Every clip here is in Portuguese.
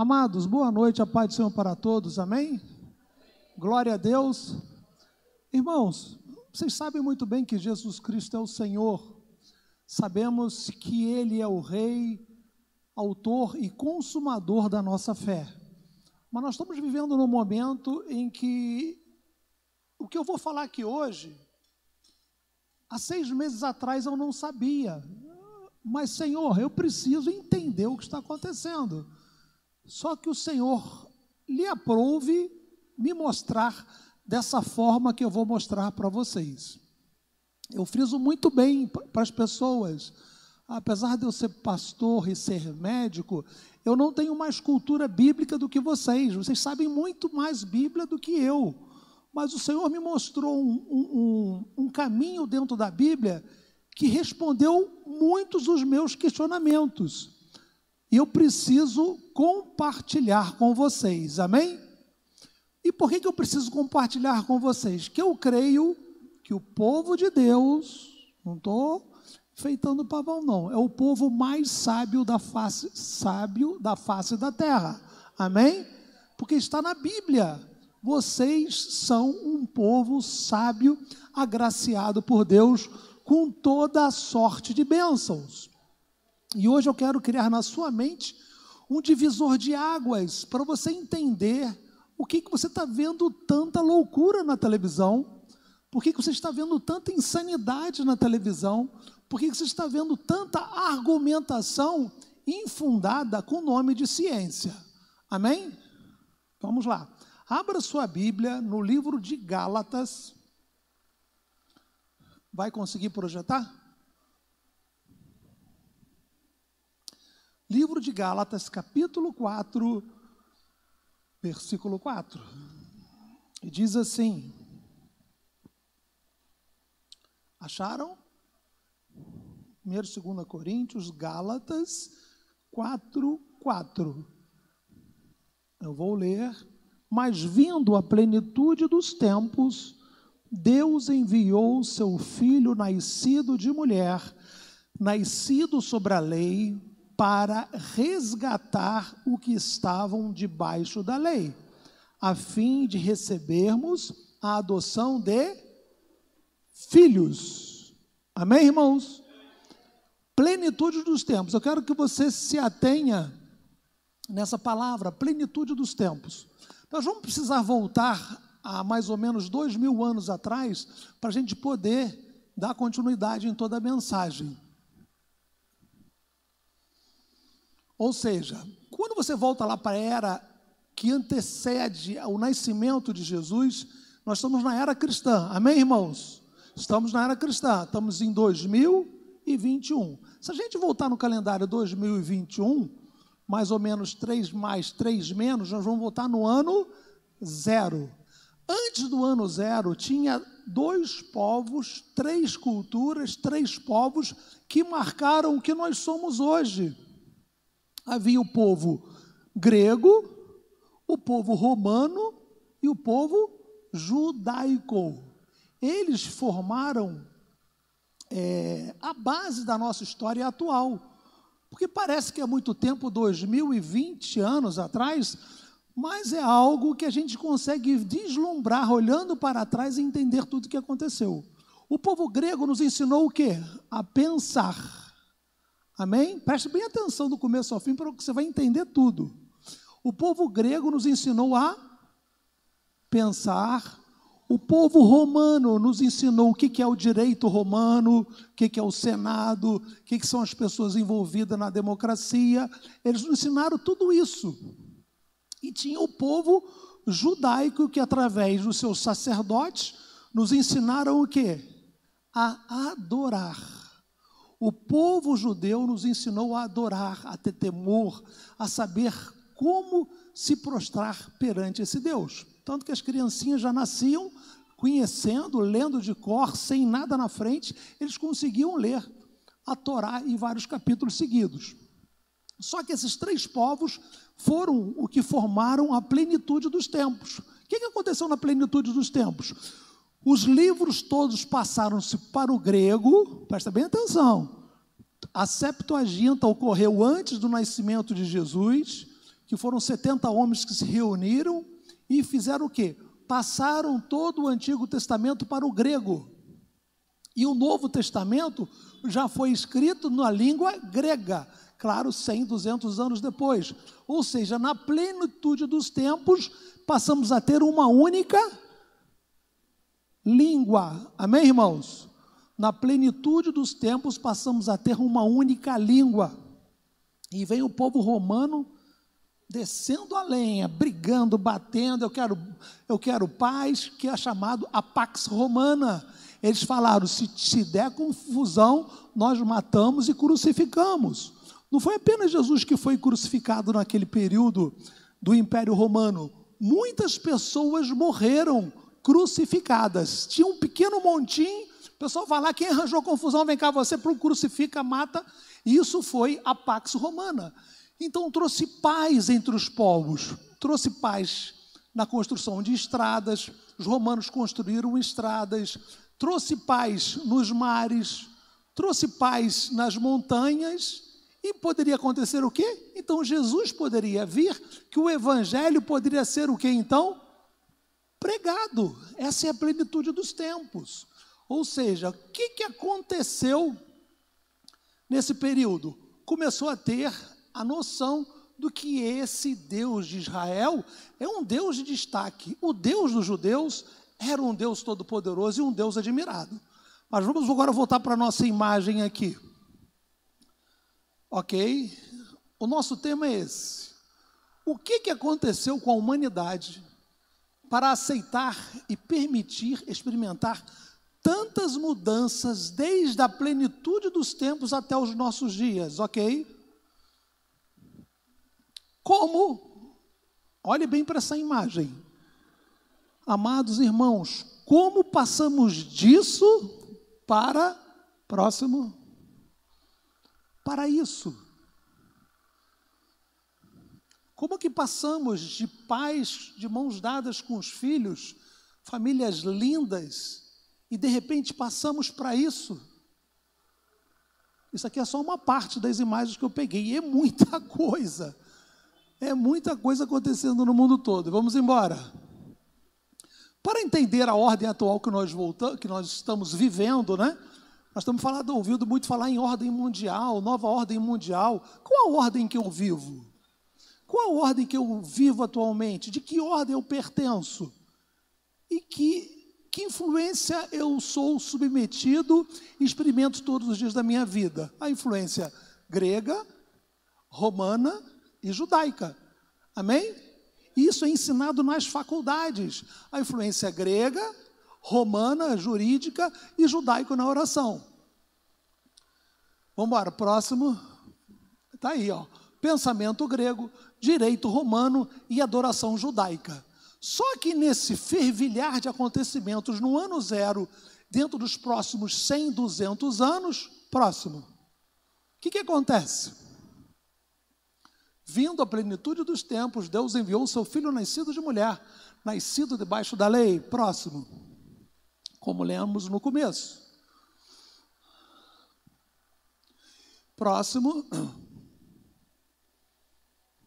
Amados, boa noite, a paz do Senhor para todos, amém? Glória a Deus. Irmãos, vocês sabem muito bem que Jesus Cristo é o Senhor, sabemos que Ele é o Rei, autor e consumador da nossa fé, mas nós estamos vivendo num momento em que o que eu vou falar aqui hoje, há 6 meses atrás eu não sabia, mas Senhor, eu preciso entender o que está acontecendo. Só que o Senhor lhe aprouve me mostrar dessa forma que eu vou mostrar para vocês. Eu friso muito bem para as pessoas, apesar de eu ser pastor e ser médico, eu não tenho mais cultura bíblica do que vocês sabem muito mais Bíblia do que eu, mas o Senhor me mostrou um caminho dentro da Bíblia que respondeu muitos dos meus questionamentos. E eu preciso compartilhar com vocês, amém? E por que eu preciso compartilhar com vocês? Que eu creio que o povo de Deus, não estou feitando pavão não, é o povo mais sábio da face da terra, amém? Porque está na Bíblia, vocês são um povo sábio, agraciado por Deus, com toda a sorte de bênçãos. E hoje eu quero criar na sua mente um divisor de águas para você entender o que você está vendo tanta loucura na televisão, por que você está vendo tanta insanidade na televisão, por que você está vendo tanta argumentação infundada com o nome de ciência. Amém? Vamos lá. Abra sua Bíblia no livro de Gálatas. Vai conseguir projetar? Livro de Gálatas, capítulo 4, versículo 4. E diz assim: acharam? 1 e 2 Coríntios, Gálatas 4, 4. Eu vou ler. Mas vindo a plenitude dos tempos, Deus enviou seu Filho nascido de mulher, nascido sobre a lei, para resgatar o que estavam debaixo da lei, a fim de recebermos a adoção de filhos. Amém, irmãos? Plenitude dos tempos. Eu quero que você se atenha nessa palavra, plenitude dos tempos. Nós vamos precisar voltar a mais ou menos 2000 anos atrás para a gente poder dar continuidade em toda a mensagem. Ou seja, quando você volta lá para a era que antecede ao nascimento de Jesus, nós estamos na era cristã. Amém, irmãos? Estamos na era cristã, estamos em 2021. Se a gente voltar no calendário 2021, mais ou menos 3 mais, 3 menos, nós vamos voltar no ano 0. Antes do ano 0, tinha 2 povos, 3 culturas, 3 povos que marcaram o que nós somos hoje. Havia o povo grego, o povo romano e o povo judaico. Eles formaram a base da nossa história atual. Porque parece que é muito tempo, 2020 anos atrás, mas é algo que a gente consegue deslumbrar, olhando para trás e entender tudo o que aconteceu. O povo grego nos ensinou o quê? A pensar. Amém? Preste bem atenção do começo ao fim, para que você vai entender tudo. O povo grego nos ensinou a pensar. O povo romano nos ensinou o que é o direito romano, o que é o Senado, o que são as pessoas envolvidas na democracia. Eles nos ensinaram tudo isso. E tinha o povo judaico que, através dos seus sacerdotes, nos ensinaram o quê? A adorar. O povo judeu nos ensinou a adorar, a ter temor, a saber como se prostrar perante esse Deus. Tanto que as criancinhas já nasciam conhecendo, lendo de cor, sem nada na frente, eles conseguiam ler a Torá em vários capítulos seguidos. Só que esses 3 povos foram o que formaram a plenitude dos tempos. O que aconteceu na plenitude dos tempos? Os livros todos passaram-se para o grego, presta bem atenção, a Septuaginta ocorreu antes do nascimento de Jesus, que foram 70 homens que se reuniram e fizeram o quê? Passaram todo o Antigo Testamento para o grego. E o Novo Testamento já foi escrito na língua grega, claro, 100, 200 anos depois. Ou seja, na plenitude dos tempos, passamos a ter uma única língua. Amém, irmãos? Na plenitude dos tempos, passamos a ter uma única língua. E vem o povo romano descendo a lenha, brigando, batendo, eu quero paz, que é chamado a Pax Romana. Eles falaram, se der confusão, nós matamos e crucificamos. Não foi apenas Jesus que foi crucificado naquele período do Império Romano. Muitas pessoas morreram crucificadas. Tinha um pequeno montinho, o pessoal vai lá, quem arranjou confusão, vem cá, você crucifica, mata. E isso foi a Pax Romana. Então trouxe paz entre os povos, trouxe paz na construção de estradas, os romanos construíram estradas, trouxe paz nos mares, trouxe paz nas montanhas, e poderia acontecer o quê? Então Jesus poderia vir, que o evangelho poderia ser o quê então? Pregado. Essa é a plenitude dos tempos. Ou seja, o que aconteceu nesse período? Começou a ter a noção do que esse Deus de Israel é um Deus de destaque. O Deus dos judeus era um Deus todo-poderoso e um Deus admirado. Mas vamos agora voltar para a nossa imagem aqui. Ok? O nosso tema é esse. O que aconteceu com a humanidade para aceitar e permitir experimentar tantas mudanças desde a plenitude dos tempos até os nossos dias, ok? Como? Olhe bem para essa imagem. Amados irmãos, como passamos disso para próximo? Para isso. Como que passamos de pais de mãos dadas com os filhos, famílias lindas, e de repente passamos para isso? Isso aqui é só uma parte das imagens que eu peguei, e é muita coisa. É muita coisa acontecendo no mundo todo. Vamos embora. Para entender a ordem atual que nós estamos vivendo, né? Nós estamos ouvindo muito falar em ordem mundial, nova ordem mundial. Qual a ordem que eu vivo? Qual a ordem que eu vivo atualmente? De que ordem eu pertenço? E que influência eu sou submetido e experimento todos os dias da minha vida? A influência grega, romana e judaica. Amém? Isso é ensinado nas faculdades. A influência grega, romana, jurídica e judaico na oração. Vamos embora, próximo. Está aí, ó. Pensamento grego, direito romano e adoração judaica. Só que nesse fervilhar de acontecimentos no ano zero, dentro dos próximos 100, 200 anos, próximo. O que acontece? Vindo à plenitude dos tempos, Deus enviou o seu filho nascido de mulher, nascido debaixo da lei, próximo. Como lemos no começo. Próximo.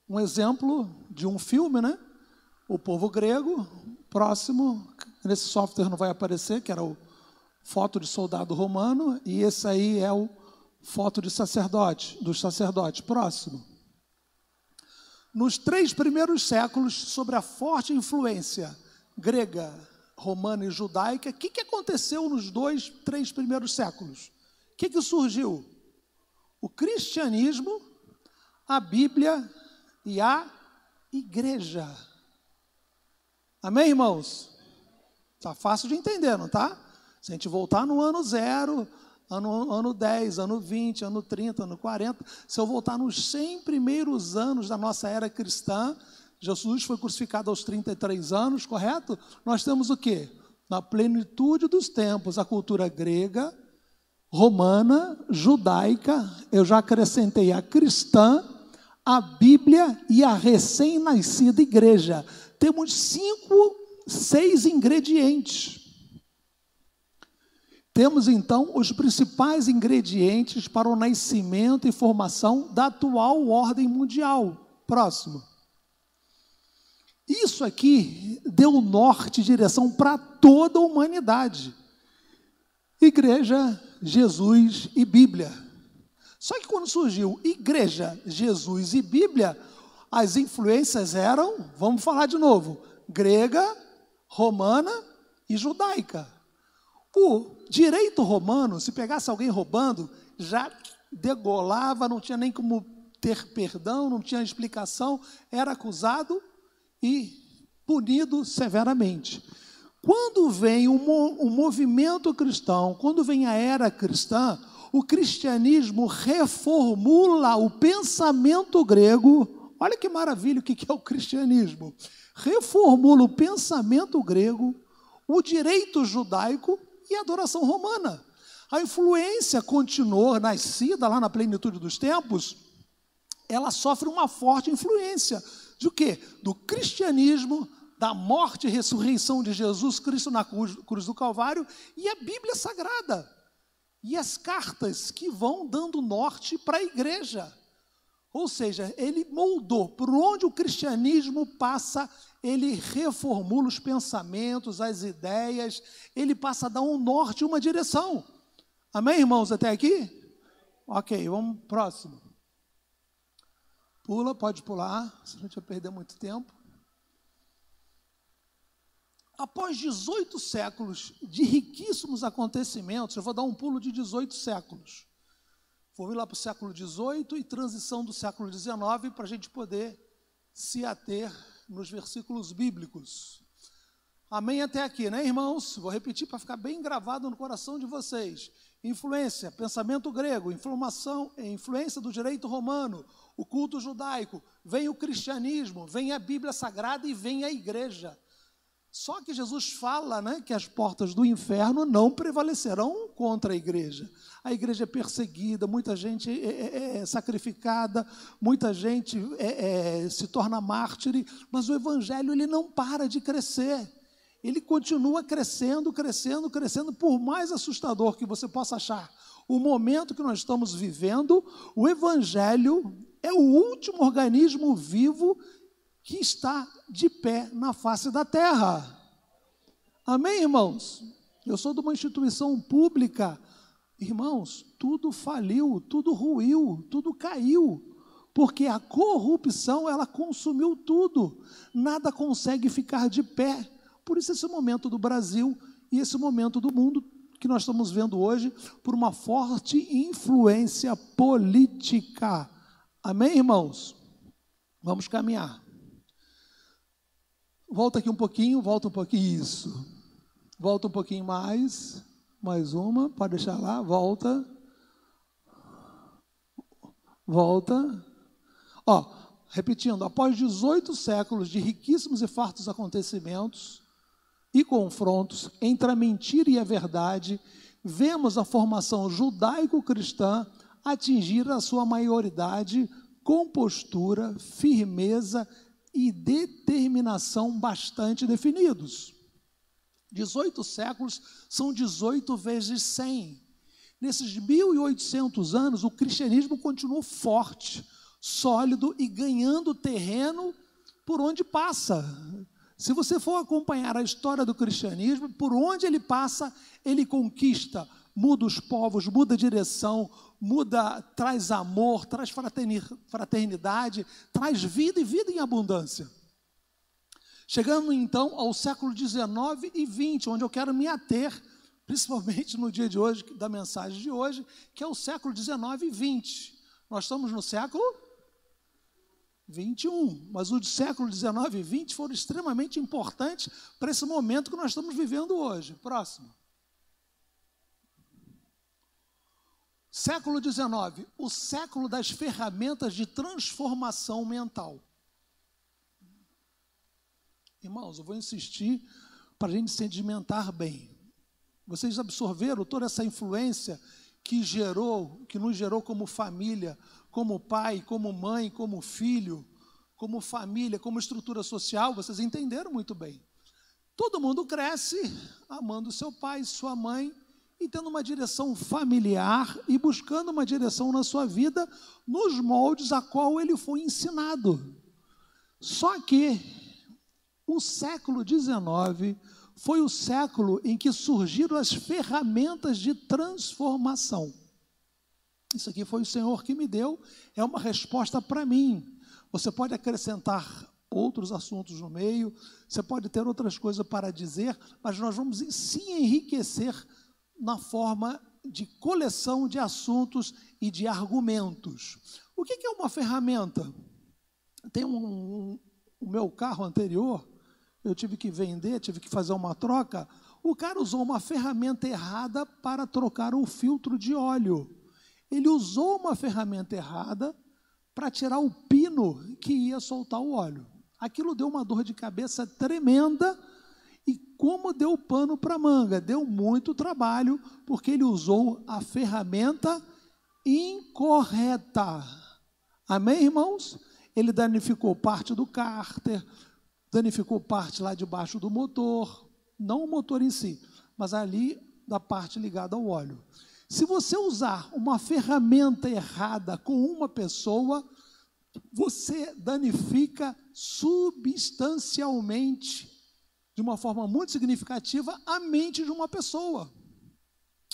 Um exemplo de um filme, né? O povo grego. Próximo. Nesse software não vai aparecer, que era o foto de soldado romano. E esse aí é o foto de sacerdote, dos sacerdotes. Próximo. Nos 3 primeiros séculos, sobre a forte influência grega, romana e judaica, o que aconteceu nos 3 primeiros séculos? O que surgiu? O cristianismo, a Bíblia e a igreja. Amém, irmãos? Está fácil de entender, não está? Se a gente voltar no ano 0, ano 10, ano 20, ano 30, ano 40, se eu voltar nos 100 primeiros anos da nossa era cristã, Jesus foi crucificado aos 33 anos, correto? Nós temos o quê? Na plenitude dos tempos, a cultura grega, romana, judaica, eu já acrescentei a cristã, a Bíblia e a recém-nascida igreja. Temos 6 ingredientes. Temos, então, os principais ingredientes para o nascimento e formação da atual ordem mundial. Próximo. Isso aqui deu norte e direção para toda a humanidade. Igreja, Jesus e Bíblia. Só que quando surgiu Igreja, Jesus e Bíblia, as influências eram, vamos falar de novo, grega, romana e judaica. O direito romano, se pegasse alguém roubando, já degolava, não tinha nem como ter perdão, não tinha explicação, era acusado e punido severamente. Quando vem o movimento cristão, quando vem a era cristã, o cristianismo reformula o pensamento grego. Olha que maravilha o que é o cristianismo. Reformula o pensamento grego, o direito judaico e a adoração romana. A influência continuou, nascida lá na plenitude dos tempos, ela sofre uma forte influência. De quê? Do cristianismo, da morte e ressurreição de Jesus Cristo na cruz do Calvário e a Bíblia Sagrada. E as cartas que vão dando norte para a igreja. Ou seja, ele moldou, por onde o cristianismo passa, ele reformula os pensamentos, as ideias, ele passa a dar um norte, uma direção. Amém, irmãos, até aqui? Ok, vamos pro próximo. Pula, pode pular, senão a gente vai perder muito tempo. Após 18 séculos de riquíssimos acontecimentos, eu vou dar um pulo de 18 séculos. Vou ir lá para o século XVIII e transição do século XIX para a gente poder se ater nos versículos bíblicos. Amém até aqui, né, irmãos? Vou repetir para ficar bem gravado no coração de vocês. Influência, pensamento grego, influência do direito romano, o culto judaico, vem o cristianismo, vem a Bíblia Sagrada e vem a igreja. Só que Jesus fala, né, que as portas do inferno não prevalecerão contra a igreja. A igreja é perseguida, muita gente é sacrificada, muita gente se torna mártir, mas o evangelho ele não para de crescer. Ele continua crescendo, crescendo, crescendo, por mais assustador que você possa achar. O momento que nós estamos vivendo, o evangelho é o último organismo vivo que está de pé na face da terra. Amém, irmãos? Eu sou de uma instituição pública. Irmãos, tudo faliu, tudo ruiu, tudo caiu, porque a corrupção, ela consumiu tudo. Nada consegue ficar de pé. Por isso esse momento do Brasil e esse momento do mundo que nós estamos vendo hoje, por uma forte influência política. Amém, irmãos? Vamos caminhar. Volta aqui um pouquinho, volta um pouquinho, isso. Volta um pouquinho mais uma, pode deixar lá, volta. Ó, repetindo, após 18 séculos de riquíssimos e fartos acontecimentos e confrontos entre a mentira e a verdade, vemos a formação judaico-cristã atingir a sua maioridade com postura, firmeza e determinação bastante definidos. 18 séculos são 18 vezes 100. Nesses 1.800 anos, o cristianismo continuou forte, sólido e ganhando terreno por onde passa. Se você for acompanhar a história do cristianismo, por onde ele passa, ele conquista, muda os povos, muda a direção, traz amor, traz fraternidade, traz vida e vida em abundância. Chegando então ao século XIX e XX, onde eu quero me ater, principalmente no dia de hoje, da mensagem de hoje, que é o século XIX e XX. Nós estamos no século XXI, mas o século XIX e XX foram extremamente importantes para esse momento que nós estamos vivendo hoje. Próximo. Século XIX, o século das ferramentas de transformação mental. Irmãos, eu vou insistir para a gente sedimentar bem. Vocês absorveram toda essa influência que nos gerou como família, como pai, como mãe, como filho, como família, como estrutura social? Vocês entenderam muito bem. Todo mundo cresce amando seu pai, sua mãe, e tendo uma direção familiar e buscando uma direção na sua vida nos moldes a qual ele foi ensinado. Só que O século XIX foi o século em que surgiram as ferramentas de transformação. Isso aqui foi o Senhor que me deu, é uma resposta para mim. Você pode acrescentar outros assuntos no meio, você pode ter outras coisas para dizer, mas nós vamos se enriquecer na forma de coleção de assuntos e de argumentos. O que é uma ferramenta? Tem o meu carro anterior, eu tive que vender, tive que fazer uma troca. O cara usou uma ferramenta errada para trocar o filtro de óleo. Ele usou uma ferramenta errada para tirar o pino que ia soltar o óleo. Aquilo deu uma dor de cabeça tremenda e como deu pano para manga, deu muito trabalho, porque ele usou a ferramenta incorreta. Amém, irmãos? Ele danificou parte do cárter, danificou parte lá debaixo do motor, não o motor em si, mas ali da parte ligada ao óleo. Se você usar uma ferramenta errada com uma pessoa, você danifica substancialmente, de uma forma muito significativa, a mente de uma pessoa.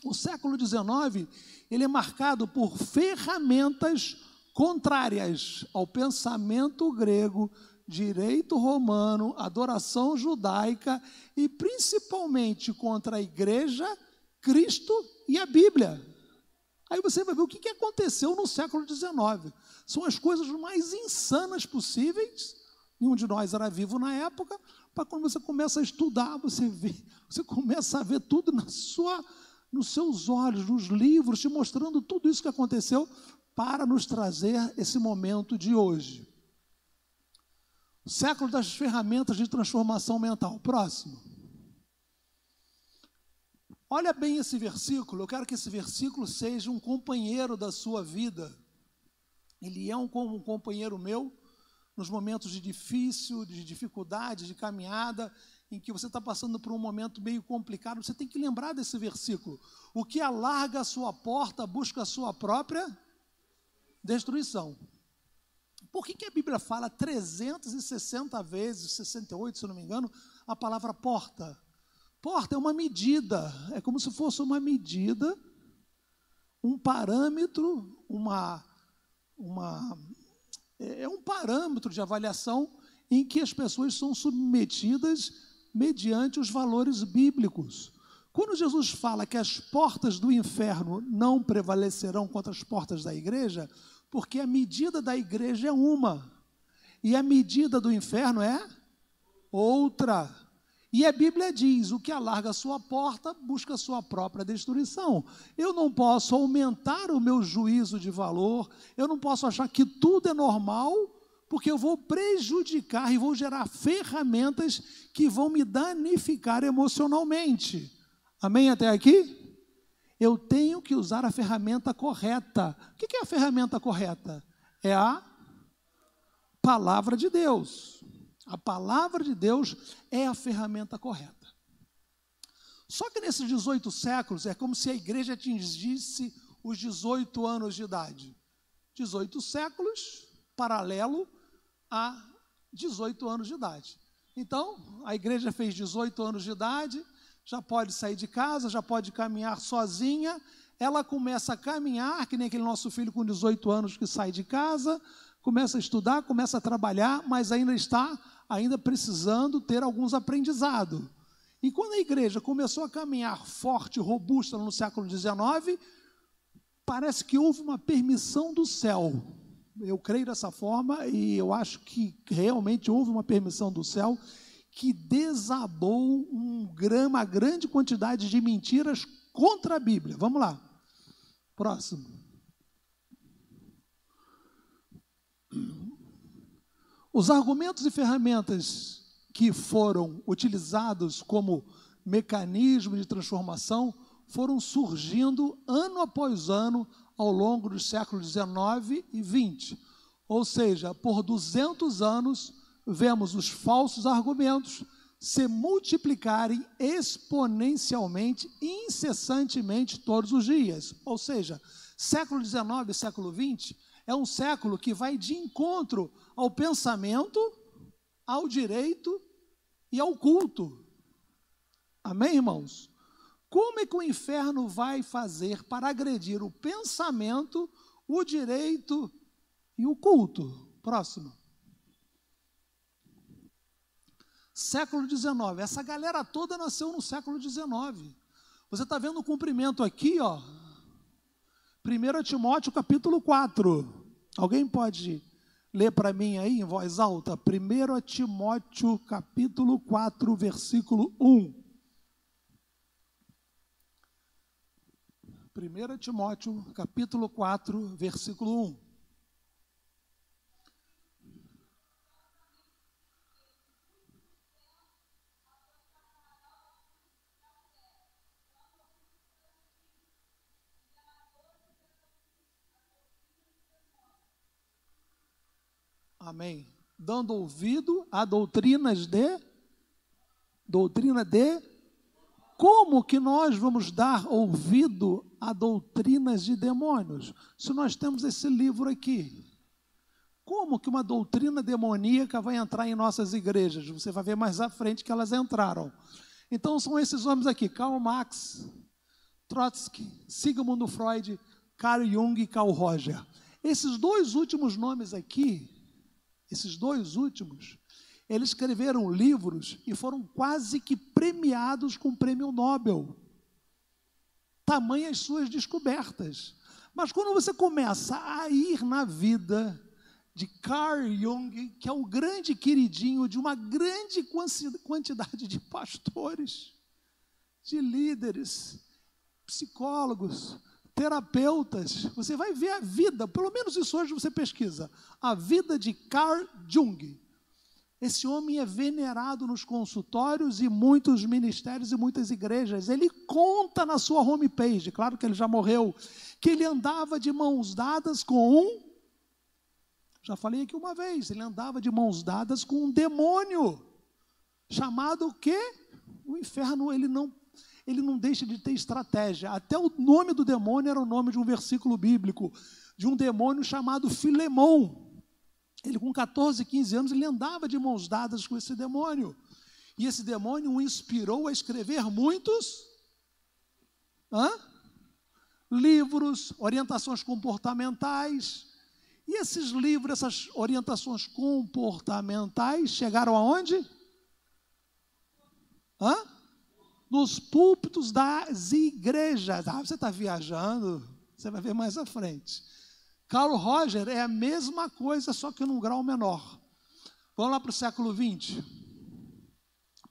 O século XIX, ele é marcado por ferramentas contrárias ao pensamento grego, direito romano, adoração judaica e principalmente contra a igreja, Cristo e a Bíblia. Aí você vai ver o que aconteceu no século XIX. São as coisas mais insanas possíveis. Nenhum de nós era vivo na época. Para quando você começa a estudar, você começa a ver tudo nos seus olhos, nos livros, te mostrando tudo isso que aconteceu para nos trazer esse momento de hoje. O século das ferramentas de transformação mental. Próximo. Olha bem esse versículo, eu quero que esse versículo seja um companheiro da sua vida. Ele é um companheiro meu nos momentos de difícil, de dificuldade, de caminhada, em que você está passando por um momento meio complicado. Você tem que lembrar desse versículo. O que alarga a sua porta busca a sua própria destruição. Por que a Bíblia fala 360 vezes, 68, se eu não me engano, a palavra porta? Porta é uma medida, é como se fosse uma medida, um parâmetro, é um parâmetro de avaliação em que as pessoas são submetidas mediante os valores bíblicos. Quando Jesus fala que as portas do inferno não prevalecerão contra as portas da igreja, porque a medida da igreja é uma, e a medida do inferno é outra. E a Bíblia diz, o que alarga a sua porta, busca a sua própria destruição. Eu não posso aumentar o meu juízo de valor, eu não posso achar que tudo é normal, porque eu vou prejudicar e vou gerar ferramentas que vão me danificar emocionalmente. Amém até aqui? Eu tenho que usar a ferramenta correta. O que é a ferramenta correta? É a palavra de Deus. A palavra de Deus é a ferramenta correta. Só que nesses 18 séculos, é como se a igreja atingisse os 18 anos de idade. 18 séculos, paralelo a 18 anos de idade. Então, a igreja fez 18 anos de idade, já pode sair de casa, já pode caminhar sozinha. Ela começa a caminhar, que nem aquele nosso filho com 18 anos que sai de casa, começa a estudar, começa a trabalhar, mas ainda está precisando ter alguns aprendizados. E quando a igreja começou a caminhar forte, robusta no século XIX, parece que houve uma permissão do céu. Eu creio dessa forma e eu acho que realmente houve uma permissão do céu que desabou uma grande quantidade de mentiras contra a Bíblia. Vamos lá. Próximo. Os argumentos e ferramentas que foram utilizados como mecanismo de transformação foram surgindo ano após ano ao longo dos séculos 19 e 20. Ou seja, por 200 anos, vemos os falsos argumentos se multiplicarem exponencialmente, incessantemente, todos os dias. Ou seja, século 19 e século 20 é um século que vai de encontro ao pensamento, ao direito e ao culto. Amém, irmãos? Como é que o inferno vai fazer para agredir o pensamento, o direito e o culto? Próximo. Século XIX. Essa galera toda nasceu no século XIX. Você está vendo o cumprimento aqui, ó. 1 Timóteo capítulo 4. Alguém pode ler para mim aí em voz alta? 1 Timóteo capítulo 4, versículo 1. 1 Timóteo capítulo 4, versículo 1. Amém. Dando ouvido a doutrina de... Como que nós vamos dar ouvido a doutrinas de demônios? Se nós temos esse livro aqui. Como que uma doutrina demoníaca vai entrar em nossas igrejas? Você vai ver mais à frente que elas entraram. Então são esses homens aqui, Karl Marx, Trotsky, Sigmund Freud, Carl Jung e Carl Roger. Esses dois últimos nomes aqui, eles escreveram livros e foram quase que premiados com o prêmio Nobel. Tamanhas suas descobertas. Mas quando você começa a ir na vida de Carl Jung, que é o grande queridinho de uma grande quantidade de pastores, de líderes, psicólogos, terapeutas, você vai ver a vida, pelo menos isso hoje você pesquisa, a vida de Carl Jung. Esse homem é venerado nos consultórios e muitos ministérios e muitas igrejas. Ele conta na sua homepage, claro que ele já morreu, que ele andava de mãos dadas com já falei aqui uma vez, ele andava de mãos dadas com um demônio, chamado o quê? O inferno. Ele não deixa de ter estratégia. Até o nome do demônio era o nome de um versículo bíblico, de um demônio chamado Filemão. Ele com 14, 15 anos, ele andava de mãos dadas com esse demônio. E esse demônio o inspirou a escrever muitos livros, orientações comportamentais. E esses livros, essas orientações comportamentais, chegaram aonde? Nos púlpitos das igrejas. Você está viajando? Você vai ver mais à frente. Carl Roger é a mesma coisa, só que num grau menor. Vamos lá para o século XX.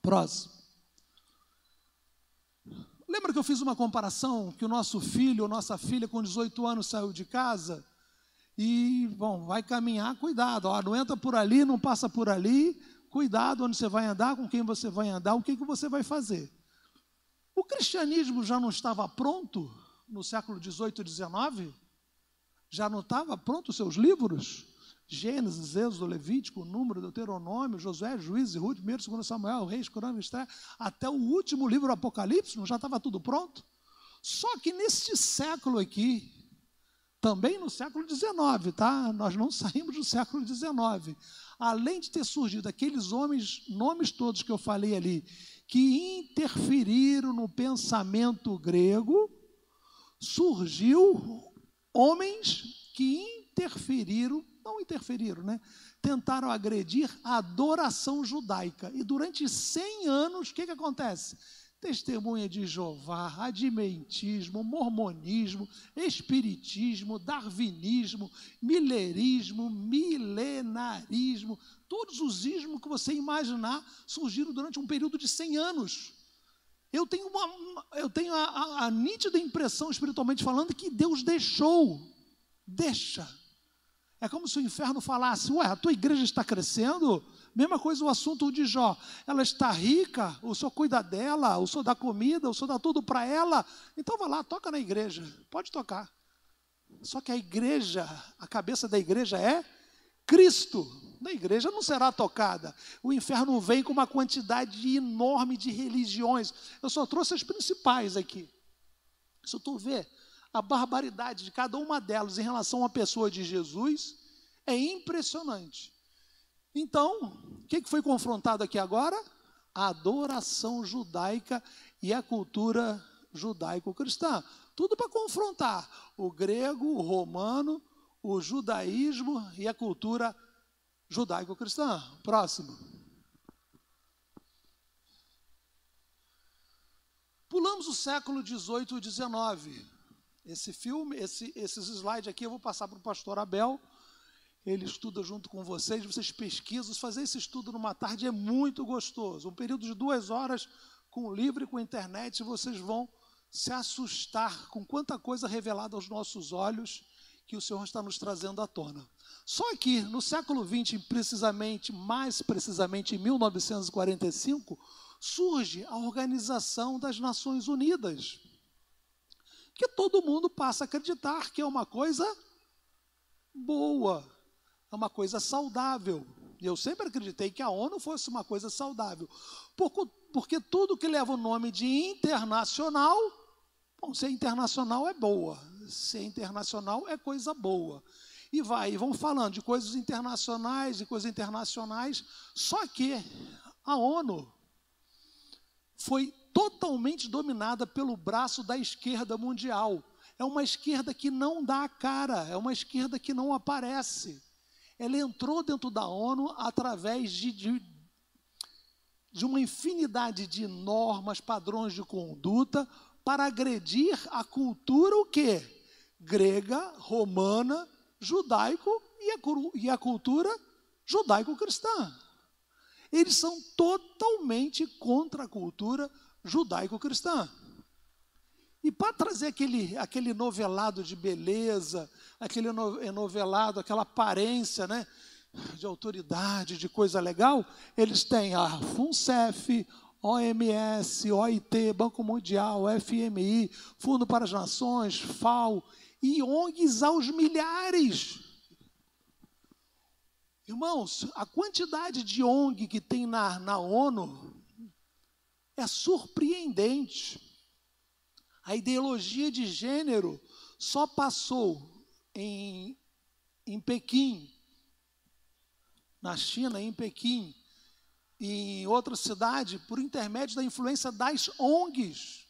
Próximo. Lembra que eu fiz uma comparação que o nosso filho ou nossa filha com 18 anos saiu de casa e, bom, vai caminhar, cuidado, não entra por ali, não passa por ali, cuidado onde você vai andar, com quem você vai andar, o que você vai fazer. O cristianismo já não estava pronto no século XVIII e XIX? Já não estava pronto os seus livros? Gênesis, Êxodo, Levítico, Número, Deuteronômio, Josué, Juízes, Ruth, 1º, 2º Samuel, Reis, Crônicas, Esther, até o último livro, Apocalipse, não já estava tudo pronto? Só que neste século aqui, também no século XIX, tá? Nós não saímos do século XIX. Além de ter surgido aqueles nomes todos que eu falei ali, que interferiram no pensamento grego, surgiu homens que tentaram agredir a adoração judaica. E durante 100 anos, o que acontece? Testemunha de Jeová, adventismo, mormonismo, espiritismo, darwinismo, milerismo, milenarismo, todos os ismos que você imaginar surgiram durante um período de 100 anos. Eu tenho a nítida impressão, espiritualmente falando, que Deus deixa. É como se o inferno falasse, a tua igreja está crescendo? Mesma coisa o assunto de Jó, ela está rica, o Senhor cuida dela, o Senhor dá comida, o Senhor dá tudo para ela, então vai lá, toca na igreja, pode tocar. Só que a igreja, a cabeça da igreja é Cristo. Na igreja não será tocada. O inferno vem com uma quantidade enorme de religiões. Eu só trouxe as principais aqui. Se tu vê a barbaridade de cada uma delas em relação à pessoa de Jesus, é impressionante. Então, o que foi confrontado aqui agora? a adoração judaica e a cultura judaico-cristã. Tudo para confrontar o grego, o romano, o judaísmo e a cultura judaico-cristã. Próximo. Pulamos o século XVIII e XIX. Esse filme, esses slides aqui eu vou passar para o pastor Abel. Ele estuda junto com vocês pesquisam. Fazer esse estudo numa tarde é muito gostoso. Um período de 2 horas com o livro e com a internet, vocês vão se assustar com quanta coisa revelada aos nossos olhos que o Senhor está nos trazendo à tona. Só que no século XX, mais precisamente em 1945, surge a Organização das Nações Unidas, que todo mundo passa a acreditar que é uma coisa boa, é uma coisa saudável. E eu sempre acreditei que a ONU fosse uma coisa saudável, porque tudo que leva o nome de internacional, bom, se é internacional é boa, se é internacional é coisa boa. E vão falando de coisas internacionais, só que a ONU foi totalmente dominada pelo braço da esquerda mundial. É uma esquerda que não dá a cara, é uma esquerda que não aparece. Ela entrou dentro da ONU através de uma infinidade de normas, padrões de conduta, para agredir a cultura o quê? Grega, romana, judaico e a cultura judaico-cristã. Eles são totalmente contra a cultura judaico-cristã. E para trazer aquele novelado de beleza, aquele novelado, aquela aparência, né, de autoridade, de coisa legal, eles têm a FUNCEF, OMS, OIT, Banco Mundial, FMI, Fundo para as Nações, FAO, e ONGs aos milhares. Irmãos, a quantidade de ONG que tem na ONU é surpreendente. A ideologia de gênero só passou em Pequim, na China, em Pequim, e em outra cidade, por intermédio da influência das ONGs.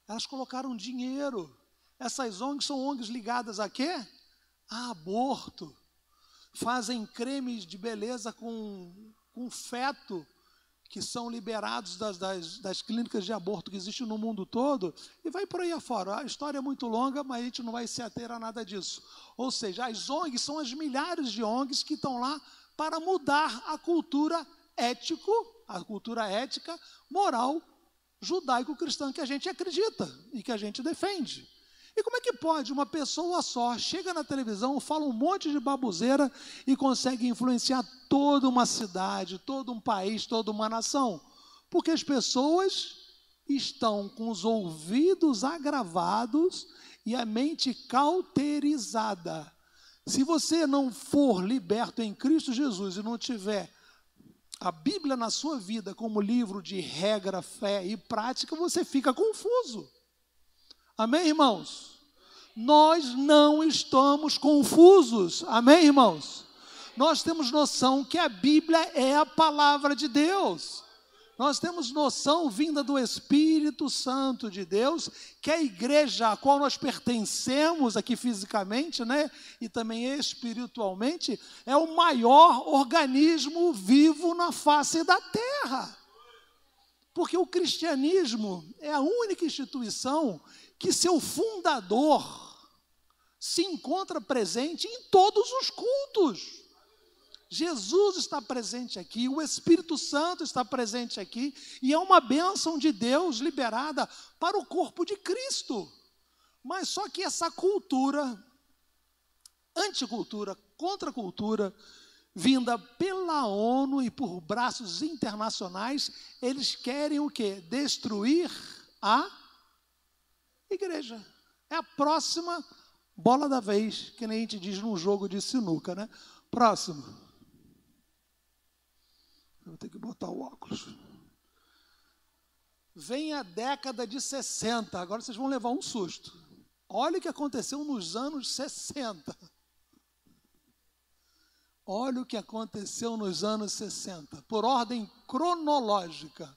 Elas colocaram dinheiro. Essas ONGs são ONGs ligadas a quê? A aborto. Fazem cremes de beleza com feto, que são liberados das clínicas de aborto que existem no mundo todo, e vai por aí afora. A história é muito longa, mas a gente não vai se ater a nada disso. Ou seja, as ONGs são as milhares de ONGs que estão lá para mudar a cultura ética, moral, judaico-cristã que a gente acredita e que a gente defende. E como é que pode uma pessoa só, chega na televisão, fala um monte de baboseira e consegue influenciar toda uma cidade, todo um país, toda uma nação? Porque as pessoas estão com os ouvidos agravados e a mente cauterizada. Se você não for liberto em Cristo Jesus e não tiver a Bíblia na sua vida como livro de regra, fé e prática, você fica confuso. Amém, irmãos? Nós não estamos confusos. Amém, irmãos? Nós temos noção que a Bíblia é a palavra de Deus. Nós temos noção, vinda do Espírito Santo de Deus, que a igreja a qual nós pertencemos aqui fisicamente, né, e também espiritualmente, é o maior organismo vivo na face da terra. Porque o cristianismo é a única instituição que seu fundador se encontra presente em todos os cultos. Jesus está presente aqui, o Espírito Santo está presente aqui, e é uma bênção de Deus liberada para o corpo de Cristo. Mas só que essa cultura, anticultura, contracultura, vinda pela ONU e por braços internacionais, eles querem o quê? Destruir a igreja. É a próxima bola da vez, que nem a gente diz num jogo de sinuca, né? Próximo. Eu vou ter que botar o óculos. Vem a década de 60. Agora vocês vão levar um susto. Olha o que aconteceu nos anos 60. Olha o que aconteceu nos anos 60, por ordem cronológica.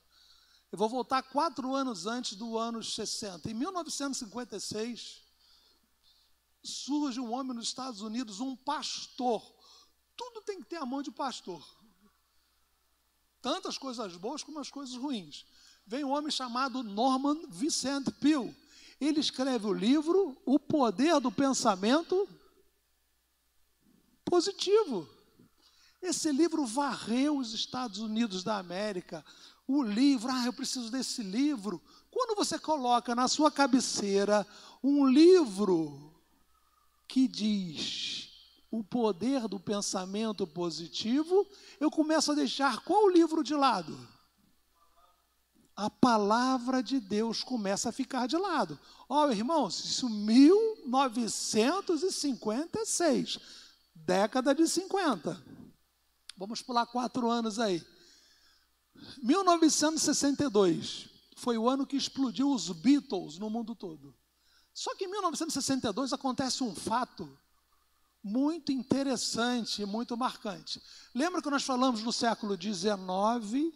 Eu vou voltar 4 anos antes do ano 60. Em 1956, surge um homem nos Estados Unidos, um pastor. Tudo tem que ter a mão de pastor. Tantas coisas boas como as coisas ruins. Vem um homem chamado Norman Vincent Peale. Ele escreve o livro O Poder do Pensamento Positivo. Esse livro varreu os Estados Unidos da América. O livro, eu preciso desse livro. Quando você coloca na sua cabeceira um livro que diz o poder do pensamento positivo, eu começo a deixar qual livro de lado? A palavra de Deus começa a ficar de lado. Irmãos, isso 1956, década de 50. Vamos pular 4 anos aí. 1962 foi o ano que explodiu os Beatles no mundo todo. Só que em 1962 acontece um fato muito interessante e muito marcante. Lembra que nós falamos no século XIX,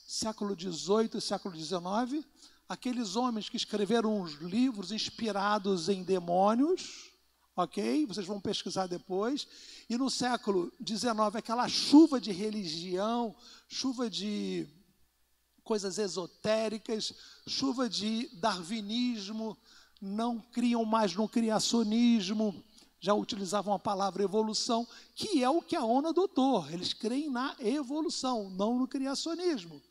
século XVIII e século XIX? Aqueles homens que escreveram uns livros inspirados em demônios, ok? Vocês vão pesquisar depois. E no século XIX, aquela chuva de religião, chuva de coisas esotéricas, chuva de darwinismo, não criam mais no criacionismo, já utilizavam a palavra evolução, que é o que a ONU adotou. Eles creem na evolução, não no criacionismo.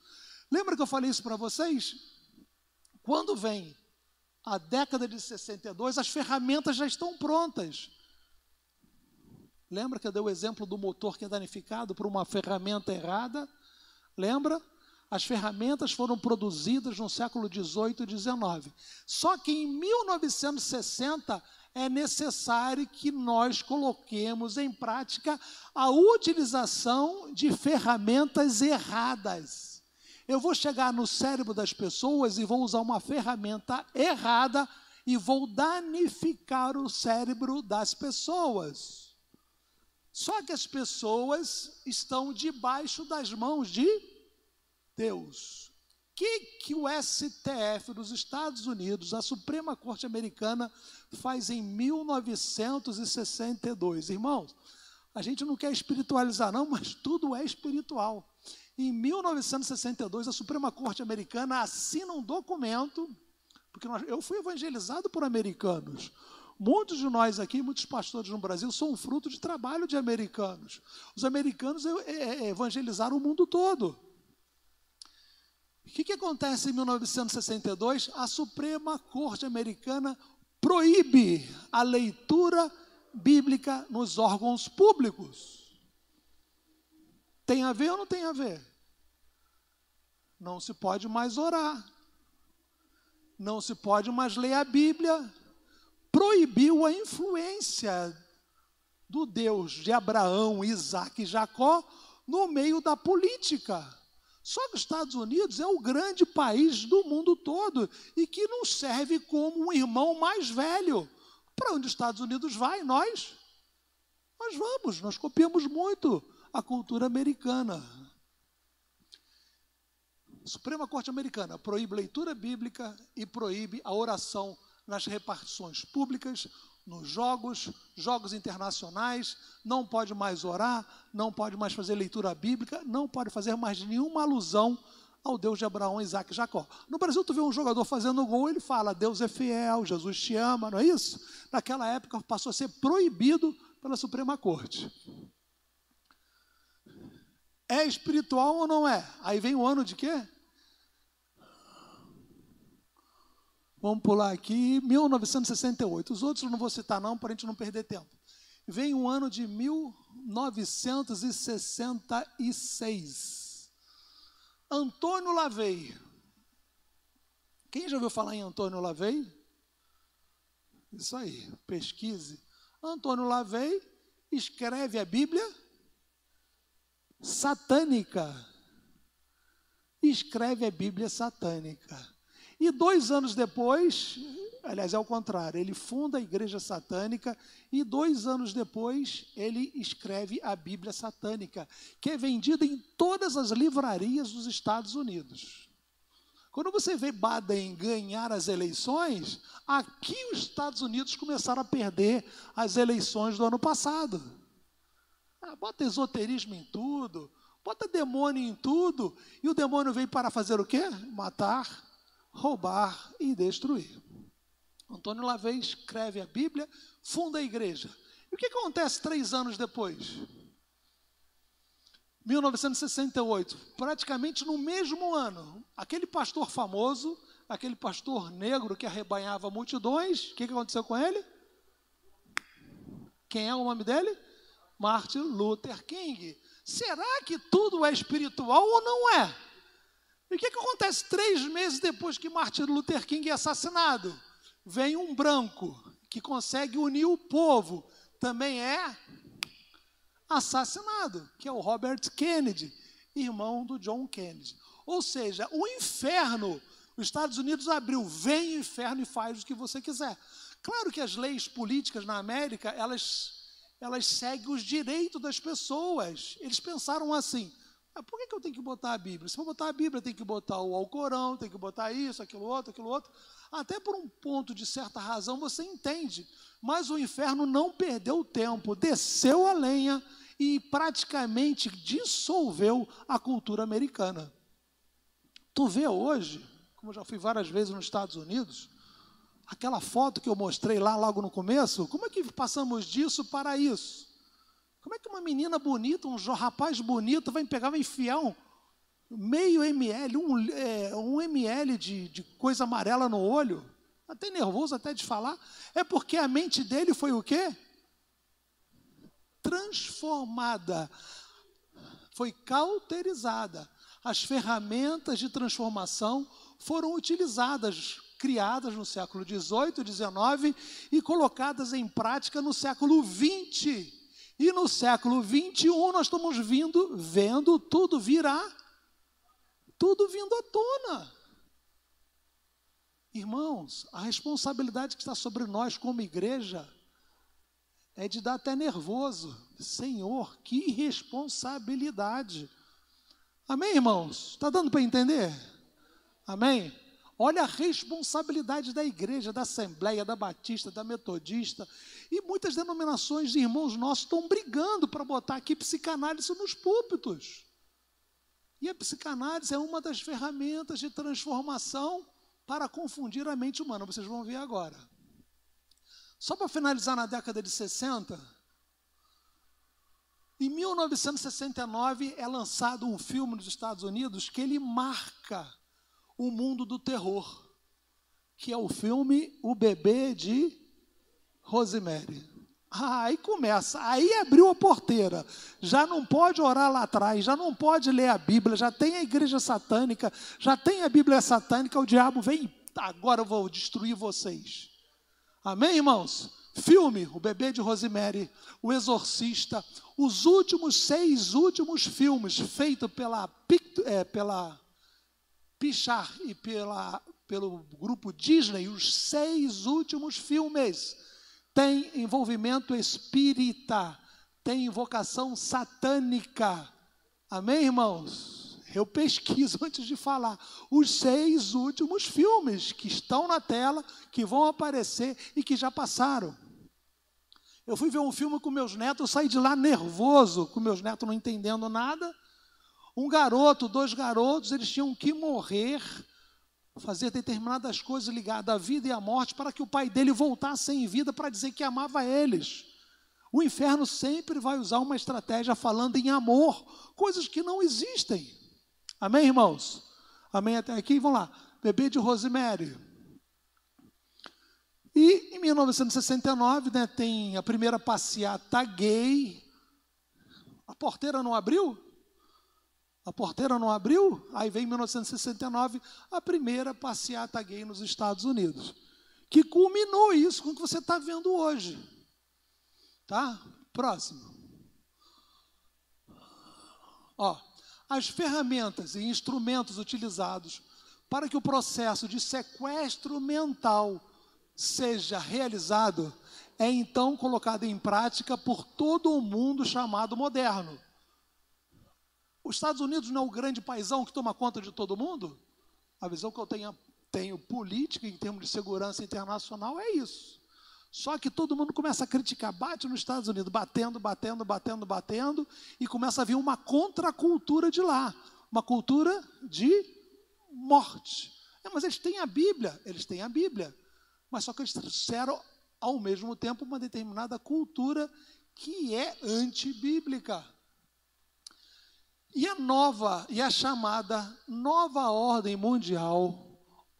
Lembra que eu falei isso para vocês? Quando vem a década de 62, as ferramentas já estão prontas. Lembra que eu dei o exemplo do motor que é danificado por uma ferramenta errada? Lembra? As ferramentas foram produzidas no século XVIII e XIX. Só que em 1960 é necessário que nós coloquemos em prática a utilização de ferramentas erradas. Eu vou chegar no cérebro das pessoas e vou usar uma ferramenta errada e vou danificar o cérebro das pessoas. Só que as pessoas estão debaixo das mãos de Deus. O que o STF dos Estados Unidos, a Suprema Corte Americana, faz em 1962? Irmãos, a gente não quer espiritualizar não, mas tudo é espiritual. Em 1962, a Suprema Corte Americana assina um documento, porque eu fui evangelizado por americanos. Muitos de nós aqui, muitos pastores no Brasil, são fruto de trabalho de americanos. Os americanos evangelizaram o mundo todo. O que acontece em 1962? A Suprema Corte Americana proíbe a leitura bíblica nos órgãos públicos. Tem a ver ou não tem a ver? Não se pode mais orar. Não se pode mais ler a Bíblia. Proibiu a influência do Deus de Abraão, Isaac e Jacó no meio da política. Só que os Estados Unidos é o grande país do mundo todo e que nos serve como um irmão mais velho. Para onde os Estados Unidos vai, nós vamos, nós copiamos muito a cultura americana. A Suprema Corte Americana proíbe leitura bíblica e proíbe a oração nas repartições públicas, nos jogos internacionais, não pode mais orar, não pode mais fazer leitura bíblica, não pode fazer mais nenhuma alusão ao Deus de Abraão, Isaac e Jacó. No Brasil, tu vê um jogador fazendo gol, ele fala, Deus é fiel, Jesus te ama, não é isso? Naquela época passou a ser proibido pela Suprema Corte. É espiritual ou não é? Aí vem o ano de quê? Vamos pular aqui, 1968. Os outros eu não vou citar não, para a gente não perder tempo. Vem o ano de 1966. Antônio Lavey. Quem já ouviu falar em Antônio Lavey? Isso aí, pesquise. Antônio Lavey escreve a Bíblia satânica. Escreve a Bíblia satânica. E 2 anos depois, aliás, é o contrário, ele funda a igreja satânica e 2 anos depois ele escreve a Bíblia satânica, que é vendida em todas as livrarias dos Estados Unidos. Quando você vê Biden ganhar as eleições, aqui os Estados Unidos começaram a perder as eleições do ano passado. Bota esoterismo em tudo, bota demônio em tudo, e o demônio veio para fazer o quê? Matar, roubar e destruir. Antônio Lavey escreve a Bíblia, funda a igreja. E o que acontece 3 anos depois? 1968, praticamente no mesmo ano, aquele pastor famoso, aquele pastor negro que arrebanhava multidões, o que aconteceu com ele? Quem é o nome dele? Martin Luther King. Será que tudo é espiritual ou não é? E o que acontece 3 meses depois que Martin Luther King é assassinado? Vem um branco que consegue unir o povo, também é assassinado, que é o Robert Kennedy, irmão do John Kennedy. Ou seja, o inferno, os Estados Unidos abriu, vem o inferno e faz o que você quiser. Claro que as leis políticas na América, elas seguem os direitos das pessoas. Eles pensaram assim, por que eu tenho que botar a Bíblia? Se for botar a Bíblia, tem que botar o Alcorão, tem que botar isso, aquilo outro. Até por um ponto de certa razão você entende, mas o inferno não perdeu tempo, desceu a lenha e praticamente dissolveu a cultura americana. Tu vê hoje, como eu já fui várias vezes nos Estados Unidos, aquela foto que eu mostrei lá logo no começo, como é que passamos disso para isso? Como é que uma menina bonita, um rapaz bonito vai enfiar meio ml, um ml de coisa amarela no olho? Até nervoso até de falar. É porque a mente dele foi o quê? Transformada. Foi cauterizada. As ferramentas de transformação foram utilizadas, criadas no século XVIII, XIX e colocadas em prática no século XX. E no século XXI nós estamos vendo tudo virar, tudo vindo à tona. Irmãos, a responsabilidade que está sobre nós como igreja é de dar até nervoso. Senhor, que responsabilidade. Amém, irmãos? Está dando para entender? Amém? Olha a responsabilidade da igreja, da Assembleia, da Batista, da Metodista. E muitas denominações de irmãos nossos estão brigando para botar aqui psicanálise nos púlpitos. E a psicanálise é uma das ferramentas de transformação para confundir a mente humana. Vocês vão ver agora. Só para finalizar, na década de 60, em 1969 é lançado um filme nos Estados Unidos que ele marca o mundo do terror, que é o filme O Bebê de Rosemary. Aí começa, aí abriu a porteira, já não pode orar lá atrás, já não pode ler a Bíblia, já tem a igreja satânica, já tem a Bíblia satânica, o diabo vem, agora eu vou destruir vocês. Amém, irmãos? Filme, O Bebê de Rosemary, O Exorcista, os 6 últimos filmes feitos pela Pixar e pelo grupo Disney, os 6 últimos filmes têm envolvimento espírita, tem invocação satânica. Amém, irmãos? Eu pesquiso antes de falar. Os 6 últimos filmes que estão na tela, que vão aparecer e que já passaram. Eu fui ver um filme com meus netos, eu saí de lá nervoso, com meus netos não entendendo nada. 2 garotos, eles tinham que morrer, fazer determinadas coisas ligadas à vida e à morte, para que o pai dele voltasse em vida para dizer que amava eles. O inferno sempre vai usar uma estratégia falando em amor, coisas que não existem. Amém, irmãos? Amém até aqui? Vamos lá. Bebê de Rosemary. E em 1969, né, tem a primeira passeata gay. A porteira não abriu? A porteira não abriu? Aí vem em 1969 a primeira passeata gay nos Estados Unidos, que culminou isso com o que você está vendo hoje. Tá? Próximo. As ferramentas e instrumentos utilizados para que o processo de sequestro mental seja realizado, é então colocado em prática por todo o mundo chamado moderno. Os Estados Unidos não é o grande paizão que toma conta de todo mundo? A visão que eu tenho política em termos de segurança internacional é isso. Só que todo mundo começa a criticar, bate nos Estados Unidos, batendo, e começa a vir uma contracultura de lá, uma cultura de morte. Mas eles têm a Bíblia, mas só que eles trouxeram ao mesmo tempo uma determinada cultura que é antibíblica. E a chamada nova ordem mundial,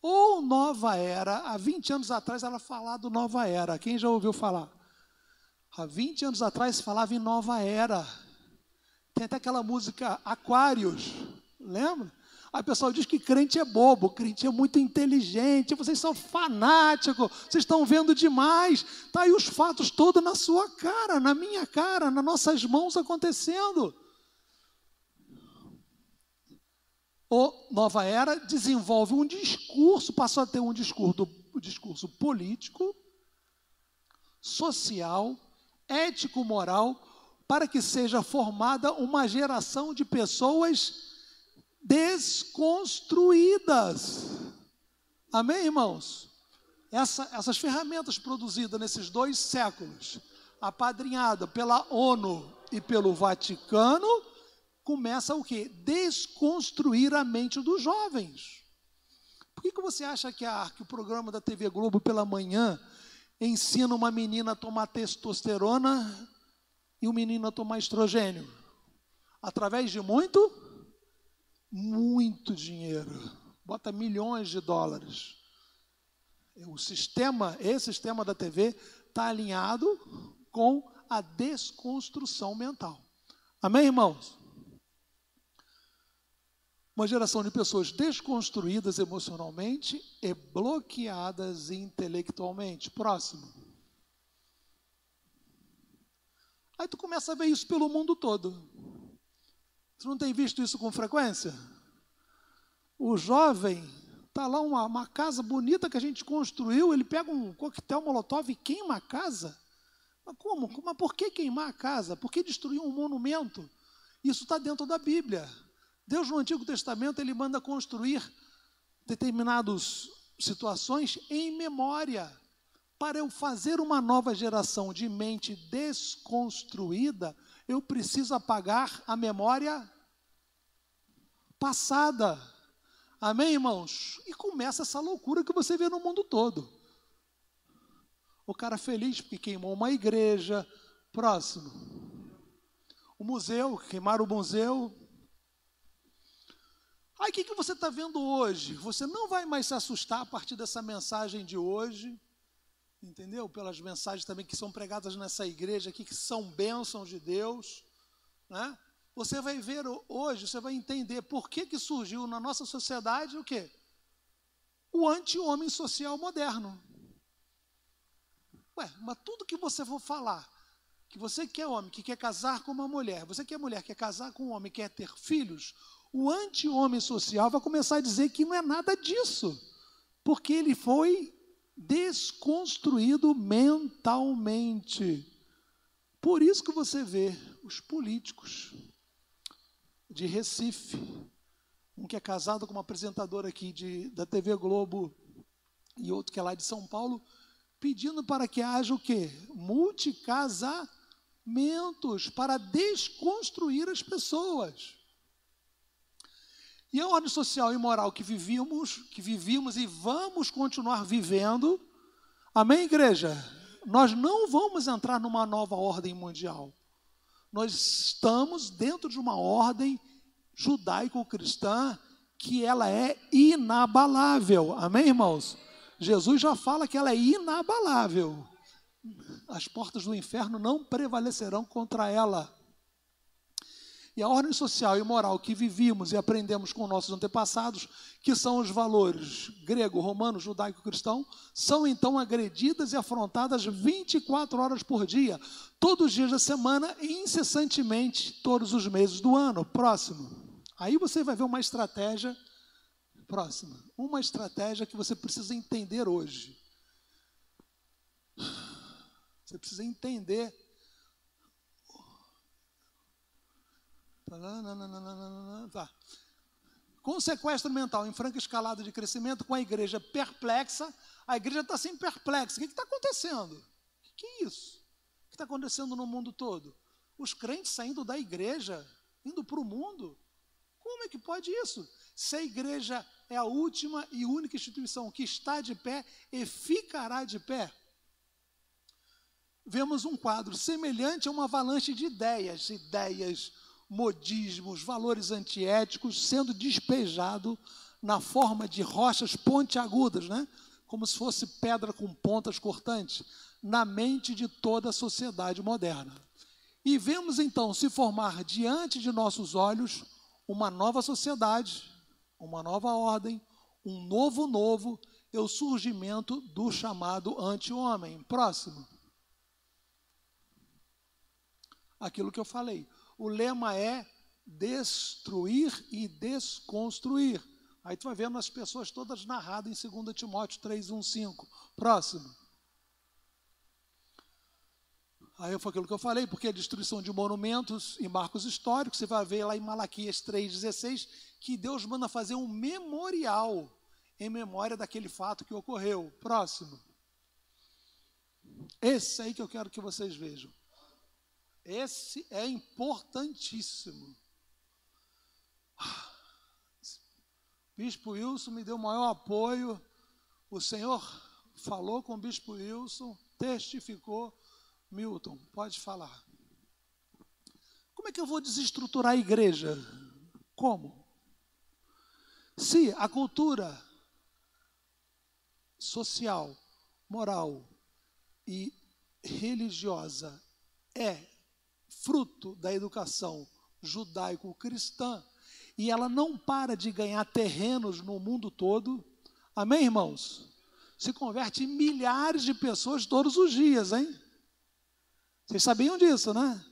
ou nova era, há 20 anos atrás ela falava do nova era. Quem já ouviu falar? Há 20 anos atrás se falava em nova era. Tem até aquela música Aquários, lembra? Aí o pessoal diz que crente é bobo, crente é muito inteligente, vocês são fanáticos, vocês estão vendo demais. Está aí os fatos todos na sua cara, na minha cara, nas nossas mãos acontecendo. O Nova Era desenvolve um discurso, passou a ter um discurso político, social, ético-moral, para que seja formada uma geração de pessoas desconstruídas. Amém, irmãos? Essas ferramentas produzidas nesses 2 séculos, apadrinhada pela ONU e pelo Vaticano, começa o quê? Desconstruir a mente dos jovens. Por que você acha que o programa da TV Globo pela manhã ensina uma menina a tomar testosterona e um menino a tomar estrogênio? Através de muito dinheiro. Bota milhões de dólares. Esse sistema da TV está alinhado com a desconstrução mental. Amém, irmãos? Uma geração de pessoas desconstruídas emocionalmente e bloqueadas intelectualmente. Próximo. Aí tu começa a ver isso pelo mundo todo. Tu não tem visto isso com frequência? O jovem está lá, uma casa bonita que a gente construiu, ele pega um coquetel molotov e queima a casa. Mas como? Mas por que queimar a casa? Por que destruir um monumento? Isso está dentro da Bíblia. Deus, no Antigo Testamento, ele manda construir determinadas situações em memória. Para eu fazer uma nova geração de mente desconstruída, eu preciso apagar a memória passada. Amém, irmãos? E começa essa loucura que você vê no mundo todo. O cara feliz porque queimou uma igreja. Próximo. O museu, queimaram o museu. Aí o que você está vendo hoje? Você não vai mais se assustar a partir dessa mensagem de hoje, entendeu? Pelas mensagens também que são pregadas nessa igreja aqui, que são bênçãos de Deus, né? Você vai ver hoje, você vai entender por que surgiu na nossa sociedade o quê? O anti-homem social moderno. Mas tudo que você for falar, que você que é homem, que quer casar com uma mulher, você que é mulher, quer casar com um homem, quer ter filhos, o anti-homem social vai começar a dizer que não é nada disso, porque ele foi desconstruído mentalmente. Por isso que você vê os políticos de Recife, um que é casado com uma apresentadora aqui da TV Globo e outro que é lá de São Paulo, pedindo para que haja o quê? Multicasamentos, para desconstruir as pessoas. E a ordem social e moral que vivíamos e vamos continuar vivendo, amém, igreja? Nós não vamos entrar numa nova ordem mundial. Nós estamos dentro de uma ordem judaico-cristã que ela é inabalável. Amém, irmãos? Jesus já fala que ela é inabalável. As portas do inferno não prevalecerão contra ela. E a ordem social e moral que vivíamos e aprendemos com nossos antepassados, que são os valores grego, romano, judaico-cristão, são então agredidas e afrontadas 24 horas por dia, todos os dias da semana e incessantemente todos os meses do ano. Próximo. Aí você vai ver uma estratégia. Próxima. Uma estratégia que você precisa entender hoje. Você precisa entender. Tá. Com o sequestro mental em franca escalada de crescimento, com a igreja perplexa, a igreja está assim perplexa. O que está acontecendo? O que é isso? O que está acontecendo no mundo todo? Os crentes saindo da igreja, indo para o mundo? Como é que pode isso? Se a igreja é a última e única instituição que está de pé e ficará de pé, vemos um quadro semelhante a uma avalanche de ideias, modismos, valores antiéticos sendo despejado na forma de rochas pontiagudas, né? Como se fosse pedra com pontas cortantes, na mente de toda a sociedade moderna. E vemos então se formar diante de nossos olhos uma nova sociedade, uma nova ordem, um novo e o surgimento do chamado anti-homem. Próximo. Aquilo que eu falei. O lema é destruir e desconstruir. Aí tu vai vendo as pessoas todas narradas em 2 Timóteo 3:1-5. Próximo. Aí foi aquilo que eu falei, porque a destruição de monumentos e marcos históricos, você vai ver lá em Malaquias 3:16, que Deus manda fazer um memorial em memória daquele fato que ocorreu. Próximo. Esse aí que eu quero que vocês vejam. Esse é importantíssimo. Bispo Wilson me deu o maior apoio. O Senhor falou com o Bispo Wilson, testificou. Milton, pode falar. Como é que eu vou desestruturar a igreja? Como? Se a cultura social, moral e religiosa é fruto da educação judaico-cristã, e ela não para de ganhar terrenos no mundo todo, amém, irmãos? Se converte em milhares de pessoas todos os dias, hein? Vocês sabiam disso, né?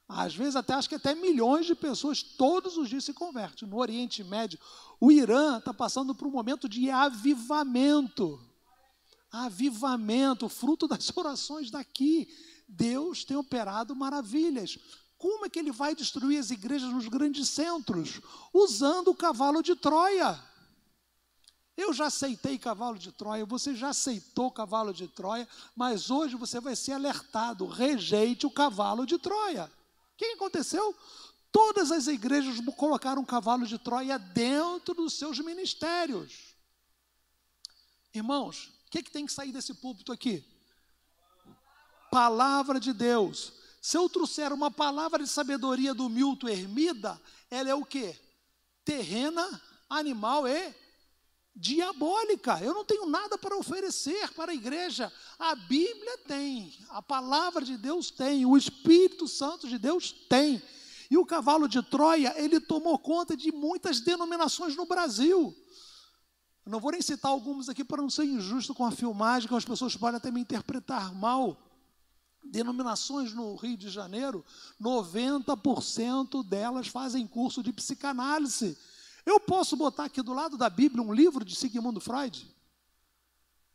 Às vezes acho que até milhões de pessoas todos os dias se convertem. No Oriente Médio, o Irã está passando por um momento de avivamento. Avivamento, fruto das orações daqui. Deus tem operado maravilhas. Como é que ele vai destruir as igrejas nos grandes centros? Usando o cavalo de Troia. Eu já aceitei cavalo de Troia, você já aceitou cavalo de Troia, mas hoje você vai ser alertado, rejeite o cavalo de Troia. O que aconteceu? Todas as igrejas colocaram cavalo de Troia dentro dos seus ministérios. Irmãos, o que tem que sair desse púlpito aqui? Palavra de Deus. Se eu trouxer uma palavra de sabedoria do Milton Hermida, ela é o quê? Terrena, animal e diabólica. Eu não tenho nada para oferecer para a igreja. A Bíblia tem, a palavra de Deus tem, o Espírito Santo de Deus tem. E o cavalo de Troia, ele tomou conta de muitas denominações no Brasil. Eu não vou nem citar algumas aqui para não ser injusto com a filmagem, que as pessoas podem até me interpretar mal. Denominações no Rio de Janeiro, 90% delas fazem curso de psicanálise. Eu posso botar aqui do lado da Bíblia um livro de Sigmund Freud?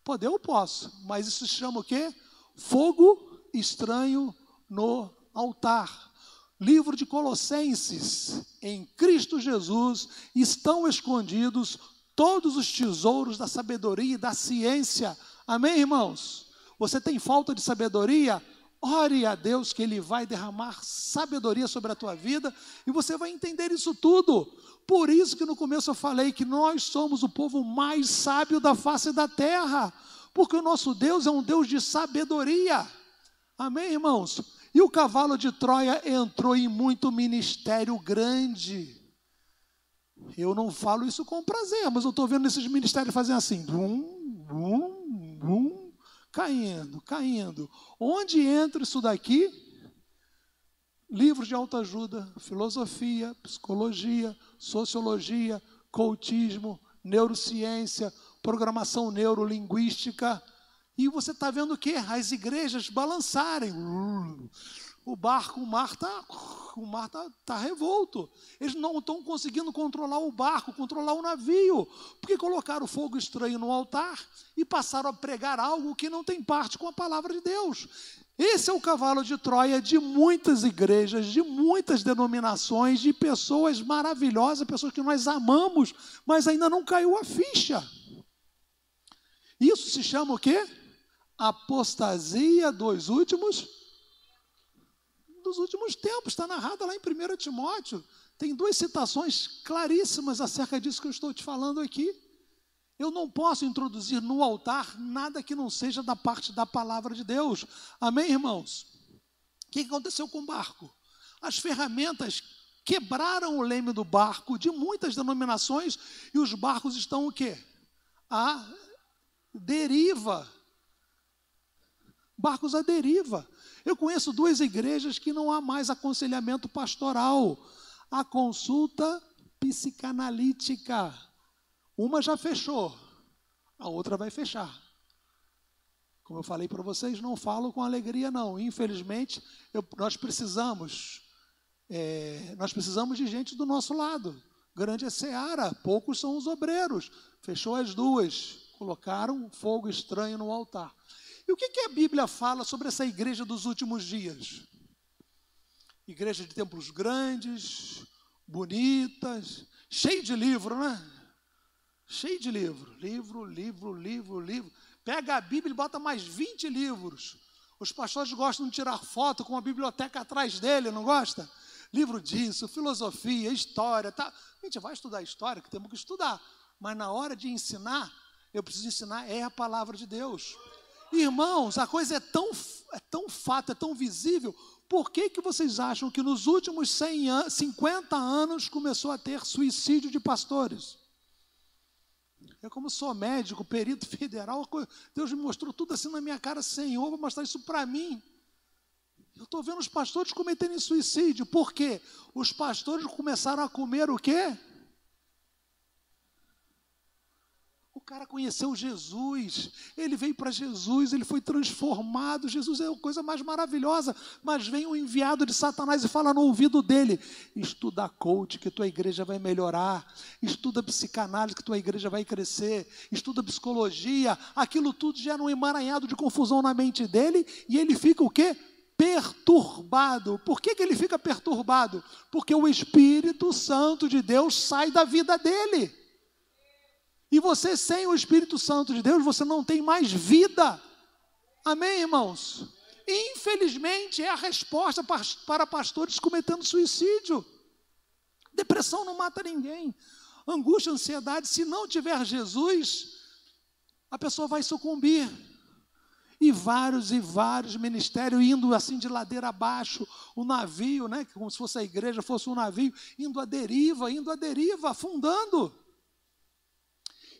Poder eu posso, mas isso se chama o quê? Fogo estranho no altar. Livro de Colossenses. Em Cristo Jesus estão escondidos todos os tesouros da sabedoria e da ciência. Amém, irmãos? Você tem falta de sabedoria? Ore a Deus que Ele vai derramar sabedoria sobre a tua vida e você vai entender isso tudo. Por isso que no começo eu falei que nós somos o povo mais sábio da face da terra, porque o nosso Deus é um Deus de sabedoria. Amém, irmãos? E o cavalo de Troia entrou em muito ministério grande. Eu não falo isso com prazer, mas eu estou vendo esses ministérios fazendo assim, caindo. Onde entra isso daqui? Livros de autoajuda, filosofia, psicologia, sociologia, coachismo, neurociência, programação neurolinguística. E você está vendo o quê? As igrejas balançarem. O mar está revolto. Eles não estão conseguindo controlar o barco, controlar o navio, porque colocaram fogo estranho no altar e passaram a pregar algo que não tem parte com a palavra de Deus. Esse é o cavalo de Troia de muitas igrejas, de muitas denominações, de pessoas maravilhosas, pessoas que nós amamos, mas ainda não caiu a ficha. Isso se chama o quê? Apostasia dos últimos tempos. Está narrado lá em 1 Timóteo. Tem 2 citações claríssimas acerca disso que eu estou te falando aqui. Eu não posso introduzir no altar nada que não seja da parte da palavra de Deus. Amém, irmãos? O que aconteceu com o barco? As ferramentas quebraram o leme do barco de muitas denominações e os barcos estão o quê? À deriva. Barcos à deriva. Eu conheço 2 igrejas que não há mais aconselhamento pastoral. A consulta psicanalítica. Uma já fechou, a outra vai fechar. Como eu falei para vocês, não falo com alegria não. Infelizmente, nós precisamos de gente do nosso lado. Grande é seara, poucos são os obreiros. Fechou as 2, colocaram fogo estranho no altar. E o que a Bíblia fala sobre essa igreja dos últimos dias? Igreja de templos grandes, bonitas, cheio de livro, né? Cheio de livro. Livro. Pega a Bíblia e bota mais 20 livros. Os pastores gostam de tirar foto com a biblioteca atrás dele, não gosta? Livro disso, filosofia, história. Tá. A gente vai estudar história, que temos que estudar. Mas na hora de ensinar, eu preciso ensinar a palavra de Deus. Irmãos, a coisa é tão fato, é tão visível. Por que vocês acham que nos últimos 50 anos começou a ter suicídio de pastores? Eu, como sou médico, perito federal, Deus me mostrou tudo assim na minha cara. Senhor, vou mostrar isso para mim. Eu estou vendo os pastores cometerem suicídio. Por quê? Os pastores começaram a comer o quê? O cara conheceu Jesus, ele veio para Jesus, ele foi transformado. Jesus é a coisa mais maravilhosa. Mas vem um enviado de Satanás e fala no ouvido dele: estuda coach, que tua igreja vai melhorar. Estuda psicanálise, que tua igreja vai crescer. Estuda psicologia. Aquilo tudo gera um emaranhado de confusão na mente dele. E ele fica o quê? Perturbado. Por que ele fica perturbado? Porque o Espírito Santo de Deus sai da vida dele. E você, sem o Espírito Santo de Deus, você não tem mais vida. Amém, irmãos? Infelizmente, é a resposta para pastores cometendo suicídio. Depressão não mata ninguém. Angústia, ansiedade, se não tiver Jesus, a pessoa vai sucumbir. E vários ministérios indo assim de ladeira abaixo, o navio, né, como se fosse a igreja, fosse um navio, indo à deriva, afundando.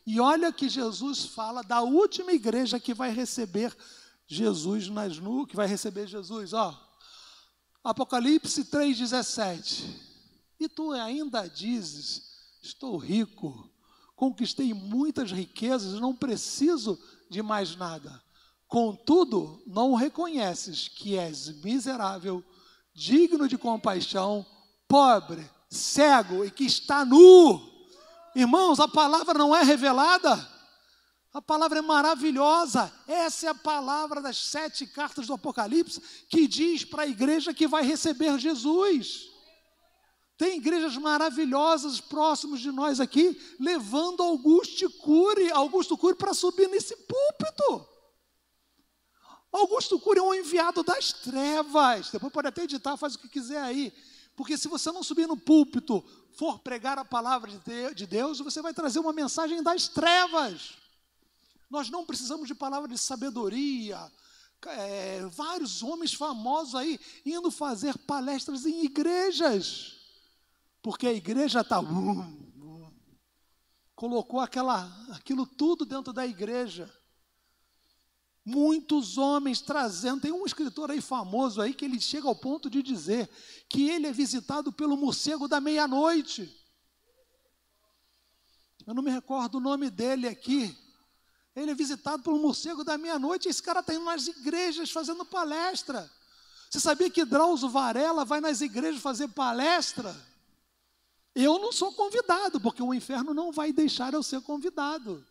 E olha que Jesus fala da última igreja que vai receber Jesus nas nuvens, que vai receber Jesus, ó. Apocalipse 3,17. E tu ainda dizes: estou rico, conquistei muitas riquezas, não preciso de mais nada. Contudo, não reconheces que és miserável, digno de compaixão, pobre, cego e que está nu. Irmãos, a palavra não é revelada, a palavra é maravilhosa. Essa é a palavra das 7 cartas do Apocalipse, que diz para a igreja que vai receber Jesus. Tem igrejas maravilhosas próximos de nós aqui, levando Augusto Cury para subir nesse púlpito. Augusto Cury é um enviado das trevas. Depois pode até editar, faz o que quiser aí. Porque se você não subir no púlpito, for pregar a palavra de Deus, você vai trazer uma mensagem das trevas. Nós não precisamos de palavra de sabedoria. Vários homens famosos aí indo fazer palestras em igrejas. Porque a igreja está... colocou aquilo tudo dentro da igreja. Muitos homens trazendo, tem um escritor aí famoso aí que ele chega ao ponto de dizer que ele é visitado pelo morcego da meia-noite. Eu não me recordo o nome dele aqui. Ele é visitado pelo morcego da meia-noite. Esse cara está indo nas igrejas fazendo palestra. Você sabia que Drauzio Varela vai nas igrejas fazer palestra? Eu não sou convidado, porque o inferno não vai deixar eu ser convidado.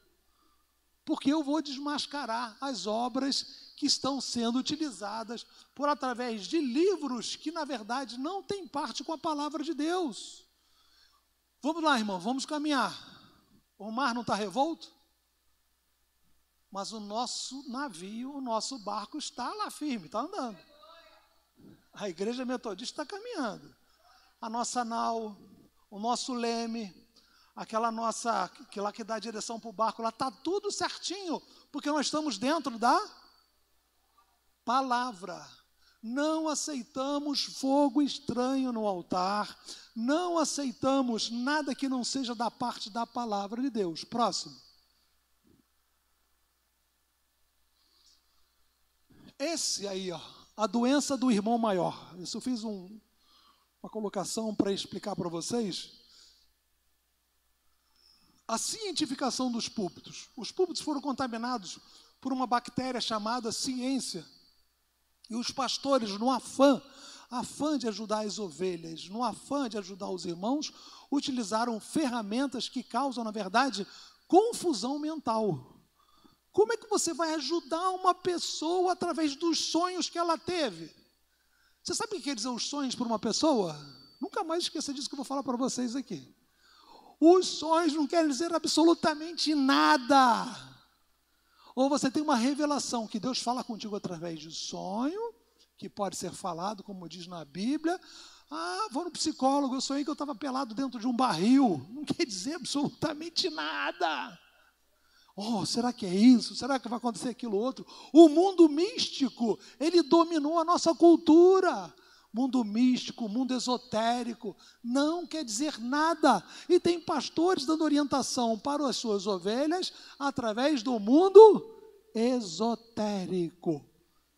porque eu vou desmascarar as obras que estão sendo utilizadas por através de livros que, na verdade, não têm parte com a palavra de Deus. Vamos lá, irmão, vamos caminhar. O mar não está revolto? Mas o nosso navio, o nosso barco está lá firme, está andando. A igreja metodista está caminhando. A nossa nau, o nosso leme, aquela nossa, que lá que dá a direção para o barco, lá está tudo certinho, porque nós estamos dentro da palavra. Não aceitamos fogo estranho no altar, não aceitamos nada que não seja da parte da palavra de Deus. Próximo. Esse aí, ó, a doença do irmão maior. Isso eu fiz uma colocação para explicar para vocês. A cientificação dos púlpitos. Os púlpitos foram contaminados por uma bactéria chamada ciência. E os pastores, no afã de ajudar as ovelhas, no afã de ajudar os irmãos, utilizaram ferramentas que causam, na verdade, confusão mental. Como é que você vai ajudar uma pessoa através dos sonhos que ela teve? Você sabe o que quer dizer os sonhos para uma pessoa? Nunca mais esqueça disso que eu vou falar para vocês aqui. Os sonhos não querem dizer absolutamente nada. Ou você tem uma revelação que Deus fala contigo através de sonho, que pode ser falado, como diz na Bíblia. Ah, vou no psicólogo, eu sonhei que eu estava pelado dentro de um barril. Não quer dizer absolutamente nada. Oh, será que é isso? Será que vai acontecer aquilo outro? O mundo místico, ele dominou a nossa cultura. Mundo místico, mundo esotérico, não quer dizer nada. E tem pastores dando orientação para as suas ovelhas através do mundo esotérico,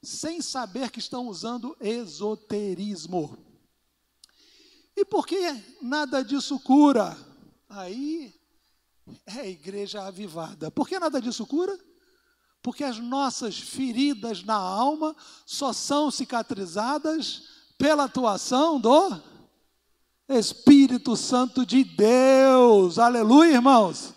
sem saber que estão usando esoterismo. E por que nada disso cura? Aí é a igreja avivada. Por que nada disso cura? Porque as nossas feridas na alma só são cicatrizadas pela atuação do Espírito Santo de Deus. Aleluia, irmãos.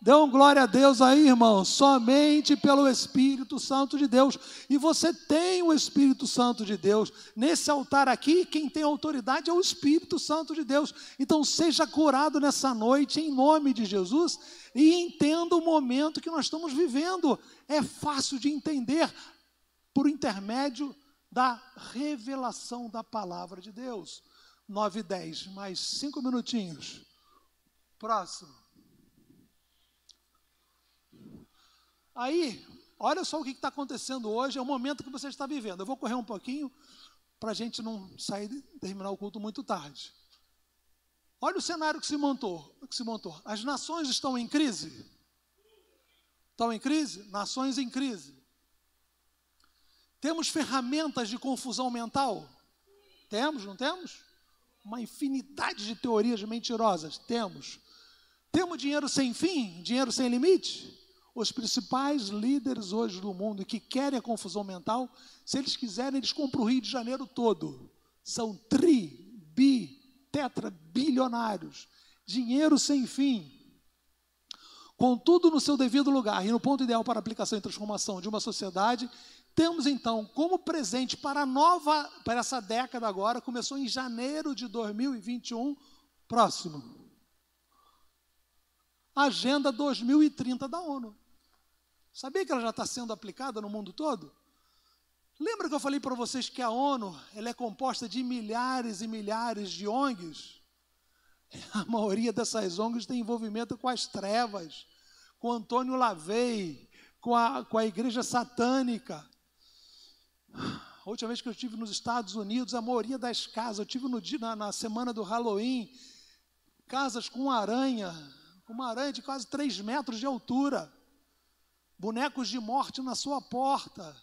Dê um glória a Deus aí, irmãos. Somente pelo Espírito Santo de Deus. E você tem o Espírito Santo de Deus. Nesse altar aqui, quem tem autoridade é o Espírito Santo de Deus. Então seja curado nessa noite, em nome de Jesus, e entenda o momento que nós estamos vivendo. É fácil de entender por intermédio da revelação da palavra de Deus. 9:10, mais 5 minutinhos. Próximo. Aí, olha só o que está acontecendo hoje, é o momento que você está vivendo. Eu vou correr um pouquinho para a gente não sair e terminar o culto muito tarde. Olha o cenário que se montou. As nações estão em crise? Estão em crise? Nações em crise. Temos ferramentas de confusão mental? Temos, não temos? Uma infinidade de teorias mentirosas? Temos. Temos dinheiro sem fim? Dinheiro sem limite? Os principais líderes hoje do mundo que querem a confusão mental, se eles quiserem, eles compram o Rio de Janeiro todo. São tetrabilionários. Dinheiro sem fim. Contudo, no seu devido lugar e no ponto ideal para a aplicação e transformação de uma sociedade, temos então como presente para essa década agora, começou em janeiro de 2021, próximo. Agenda 2030 da ONU. Sabia que ela já está sendo aplicada no mundo todo? Lembra que eu falei para vocês que a ONU ela é composta de milhares e milhares de ONGs? A maioria dessas ONGs tem envolvimento com as trevas, com Antônio Lavey, com a igreja satânica. A última vez que eu estive nos Estados Unidos, a maioria das casas, eu estive na semana do Halloween, casas com uma aranha de quase 3 metros de altura, bonecos de morte na sua porta.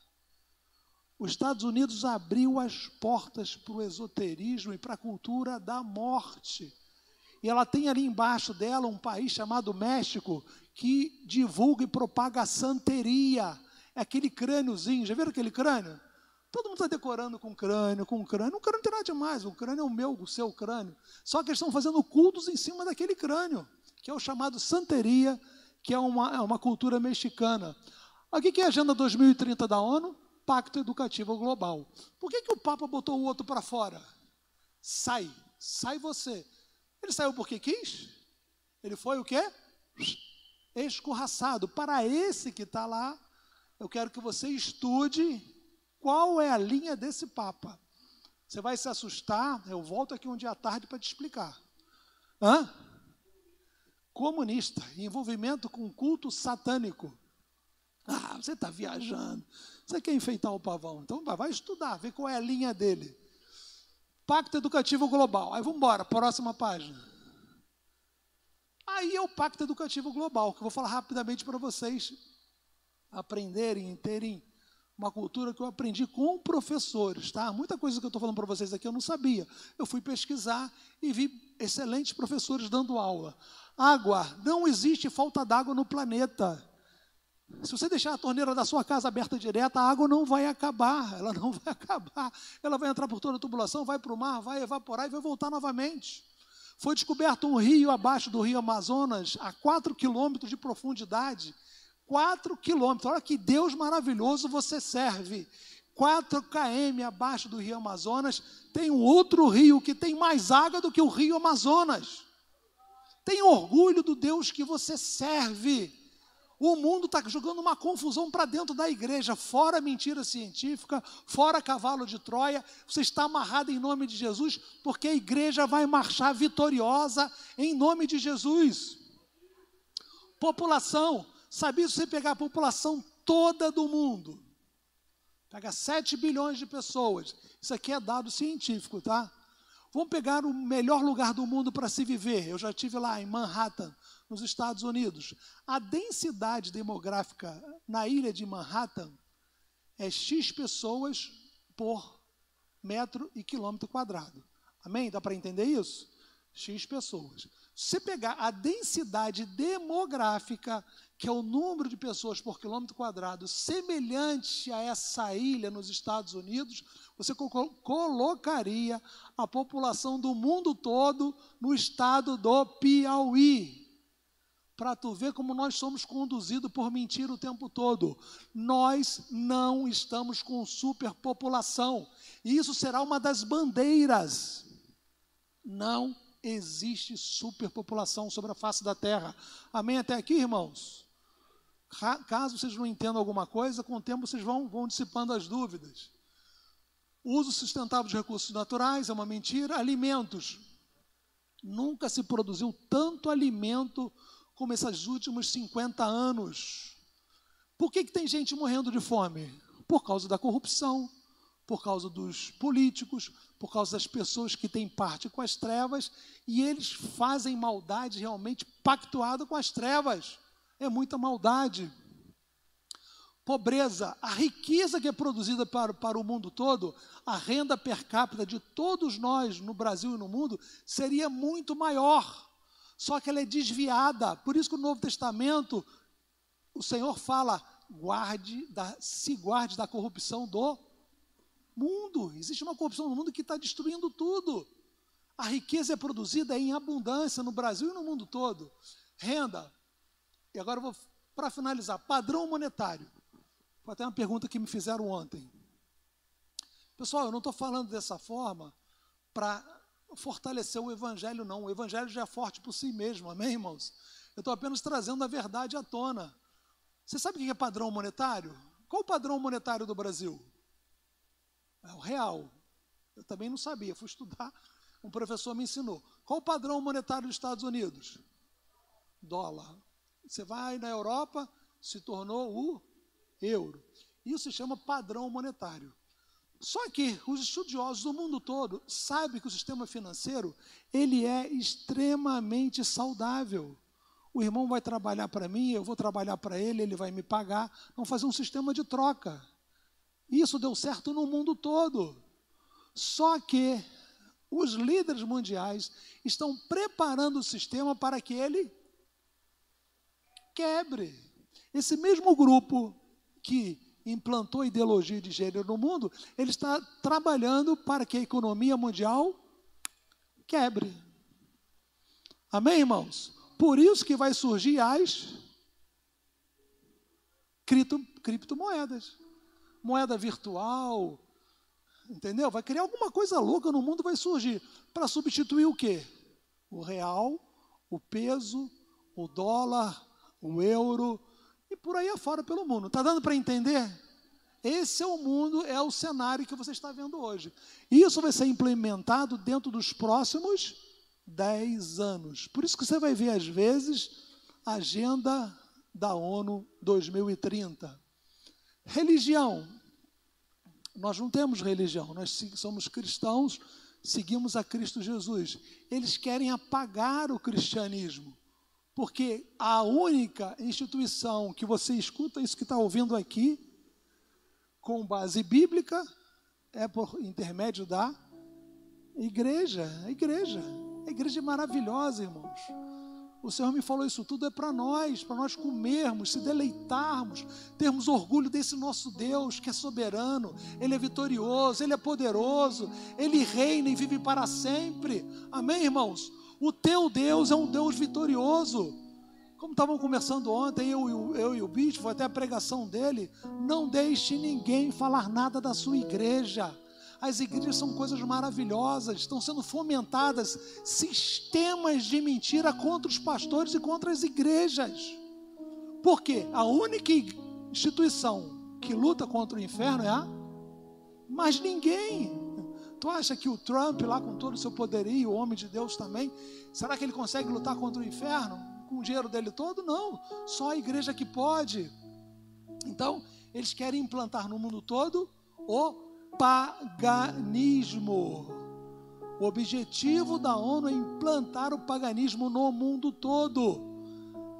Os Estados Unidos abriu as portas para o esoterismo e para a cultura da morte. E ela tem ali embaixo dela um país chamado México, que divulga e propaga a santeria. É aquele crâniozinho, já viram aquele crânio? Todo mundo está decorando com crânio. Um crânio não tem nada demais, o crânio é o seu crânio. Só que eles estão fazendo cultos em cima daquele crânio, que é o chamado santeria, que é uma cultura mexicana. O que é a Agenda 2030 da ONU? Pacto Educativo Global. Por que o Papa botou o outro para fora? Sai você. Ele saiu porque quis? Ele foi o quê? Escorraçado. Para esse que está lá, eu quero que você estude qual é a linha desse Papa. Você vai se assustar, eu volto aqui um dia à tarde para te explicar. Comunista, envolvimento com culto satânico. Você está viajando, você quer enfeitar o pavão, então vai estudar, ver qual é a linha dele. Pacto Educativo Global, aí vamos embora, próxima página. Aí é o Pacto Educativo Global, que eu vou falar rapidamente para vocês aprenderem, terem uma cultura que eu aprendi com professores, tá? Muita coisa que eu estou falando para vocês aqui eu não sabia. Eu fui pesquisar e vi excelentes professores dando aula. Água, não existe falta d'água no planeta. Se você deixar a torneira da sua casa aberta direta, a água não vai acabar, ela não vai acabar. Ela vai entrar por toda a tubulação, vai para o mar, vai evaporar e vai voltar novamente. Foi descoberto um rio abaixo do rio Amazonas, a 4 quilômetros de profundidade. 4 quilômetros, olha que Deus maravilhoso você serve. 4 km abaixo do rio Amazonas, tem um outro rio que tem mais água do que o rio Amazonas. Tem orgulho do Deus que você serve. O mundo está jogando uma confusão para dentro da igreja, fora mentira científica, fora cavalo de Troia. Você está amarrado em nome de Jesus, porque a igreja vai marchar vitoriosa em nome de Jesus. População, sabia se você pegar a população toda do mundo, pega 7 bilhões de pessoas, isso aqui é dado científico, tá? Vamos pegar o melhor lugar do mundo para se viver. Eu já estive lá em Manhattan, nos Estados Unidos. A densidade demográfica na ilha de Manhattan é X pessoas por metro e quilômetro quadrado. Amém? Dá para entender isso? X pessoas. Se você pegar a densidade demográfica, que é o número de pessoas por quilômetro quadrado, semelhante a essa ilha nos Estados Unidos, você colocaria a população do mundo todo no estado do Piauí. Para tu ver como nós somos conduzidos por mentira o tempo todo. Nós não estamos com superpopulação. E isso será uma das bandeiras. Não existe superpopulação sobre a face da terra. Amém até aqui, irmãos? Caso vocês não entendam alguma coisa, com o tempo vocês vão dissipando as dúvidas. O uso sustentável de recursos naturais é uma mentira. Alimentos. Nunca se produziu tanto alimento como esses últimos 50 anos. Por que tem gente morrendo de fome? Por causa da corrupção, por causa dos políticos, por causa das pessoas que têm parte com as trevas, e eles fazem maldade realmente pactuada com as trevas. É muita maldade. Pobreza, a riqueza que é produzida para o mundo todo, a renda per capita de todos nós no Brasil e no mundo seria muito maior. Só que ela é desviada. Por isso que o Novo Testamento, o Senhor fala, se guarde da corrupção do mundo. Existe uma corrupção no mundo que está destruindo tudo. A riqueza é produzida em abundância no Brasil e no mundo todo. Renda. E agora eu vou, para finalizar, padrão monetário. Foi até uma pergunta que me fizeram ontem. Pessoal, eu não estou falando dessa forma para fortalecer o evangelho, não. O evangelho já é forte por si mesmo, amém, irmãos? Eu estou apenas trazendo a verdade à tona. Você sabe o que é padrão monetário? Qual o padrão monetário do Brasil? É o real. Eu também não sabia, fui estudar, um professor me ensinou. Qual o padrão monetário dos Estados Unidos? Dólar. Você vai na Europa, se tornou o euro. Isso se chama padrão monetário. Só que os estudiosos do mundo todo sabem que o sistema financeiro ele é extremamente saudável. O irmão vai trabalhar para mim, eu vou trabalhar para ele, ele vai me pagar. Vamos fazer um sistema de troca. Isso deu certo no mundo todo. Só que os líderes mundiais estão preparando o sistema para que ele quebre. Esse mesmo grupo que implantou a ideologia de gênero no mundo, ele está trabalhando para que a economia mundial quebre. Amém, irmãos? Por isso que vai surgir as criptomoedas, moeda virtual, entendeu? Vai criar alguma coisa louca no mundo, vai surgir para substituir o quê? O real, o peso, o dólar, o euro e por aí afora pelo mundo. Está dando para entender? Esse é o mundo, é o cenário que você está vendo hoje. Isso vai ser implementado dentro dos próximos 10 anos. Por isso que você vai ver, às vezes, a agenda da ONU 2030. Religião. Nós não temos religião, nós somos cristãos, seguimos a Cristo Jesus. Eles querem apagar o cristianismo, porque a única instituição que você escuta, isso que está ouvindo aqui, com base bíblica, é por intermédio da igreja. A igreja é maravilhosa, irmãos. O Senhor me falou, isso tudo é para nós comermos, se deleitarmos, termos orgulho desse nosso Deus que é soberano, Ele é vitorioso, Ele é poderoso, Ele reina e vive para sempre. Amém, irmãos? O teu Deus é um Deus vitorioso. Como estavam conversando ontem, eu e o bispo, foi até a pregação dele, não deixe ninguém falar nada da sua igreja. As igrejas são coisas maravilhosas, estão sendo fomentadas sistemas de mentira contra os pastores e contra as igrejas. Por quê? A única instituição que luta contra o inferno é a... Mas ninguém. Tu acha que o Trump, lá com todo o seu poderio, o homem de Deus também, será que ele consegue lutar contra o inferno com o dinheiro dele todo? Não, só a igreja que pode. Então, eles querem implantar no mundo todo o paganismo. O objetivo da ONU é implantar o paganismo no mundo todo.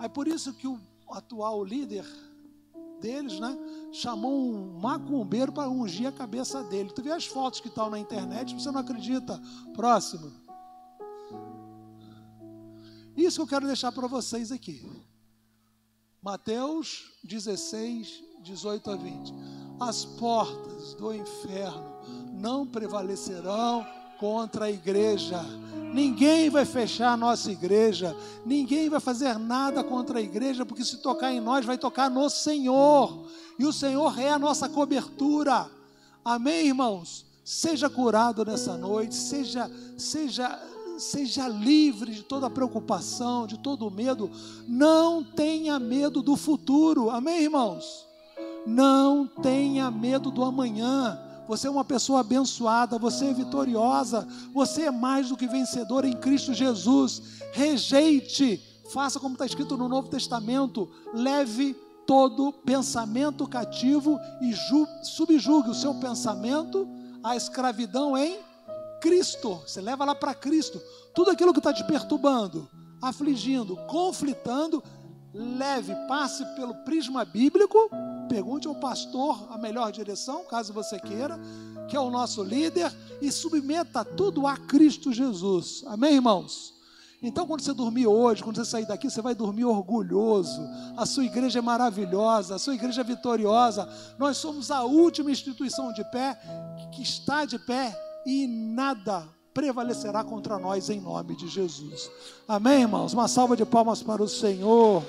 É por isso que o atual líder deles, chamou um macumbeiro para ungir a cabeça dele. Tu vê as fotos que estão na internet, você não acredita. Próximo. Isso que eu quero deixar para vocês aqui. Mateus 16, 18 a 20. As portas do inferno não prevalecerão contra a igreja. Ninguém vai fechar a nossa igreja. Ninguém vai fazer nada contra a igreja, porque se tocar em nós, vai tocar no Senhor. E o Senhor é a nossa cobertura. Amém, irmãos? Seja curado nessa noite, seja livre de toda preocupação, de todo medo. Não tenha medo do futuro. Amém, irmãos? Não tenha medo do amanhã. Você é uma pessoa abençoada, você é vitoriosa, você é mais do que vencedor em Cristo Jesus. Rejeite, faça como está escrito no Novo Testamento, leve todo pensamento cativo e subjugue o seu pensamento à escravidão em Cristo. Você leva lá para Cristo. Tudo aquilo que está te perturbando, afligindo, conflitando, leve, passe pelo prisma bíblico, pergunte ao pastor a melhor direção, caso você queira, que é o nosso líder, e submeta tudo a Cristo Jesus. Amém, irmãos? Então, quando você dormir hoje, quando você sair daqui, você vai dormir orgulhoso. A sua igreja é maravilhosa, a sua igreja é vitoriosa. Nós somos a última instituição de pé, que está de pé, e nada prevalecerá contra nós em nome de Jesus. Amém, irmãos? Uma salva de palmas para o Senhor.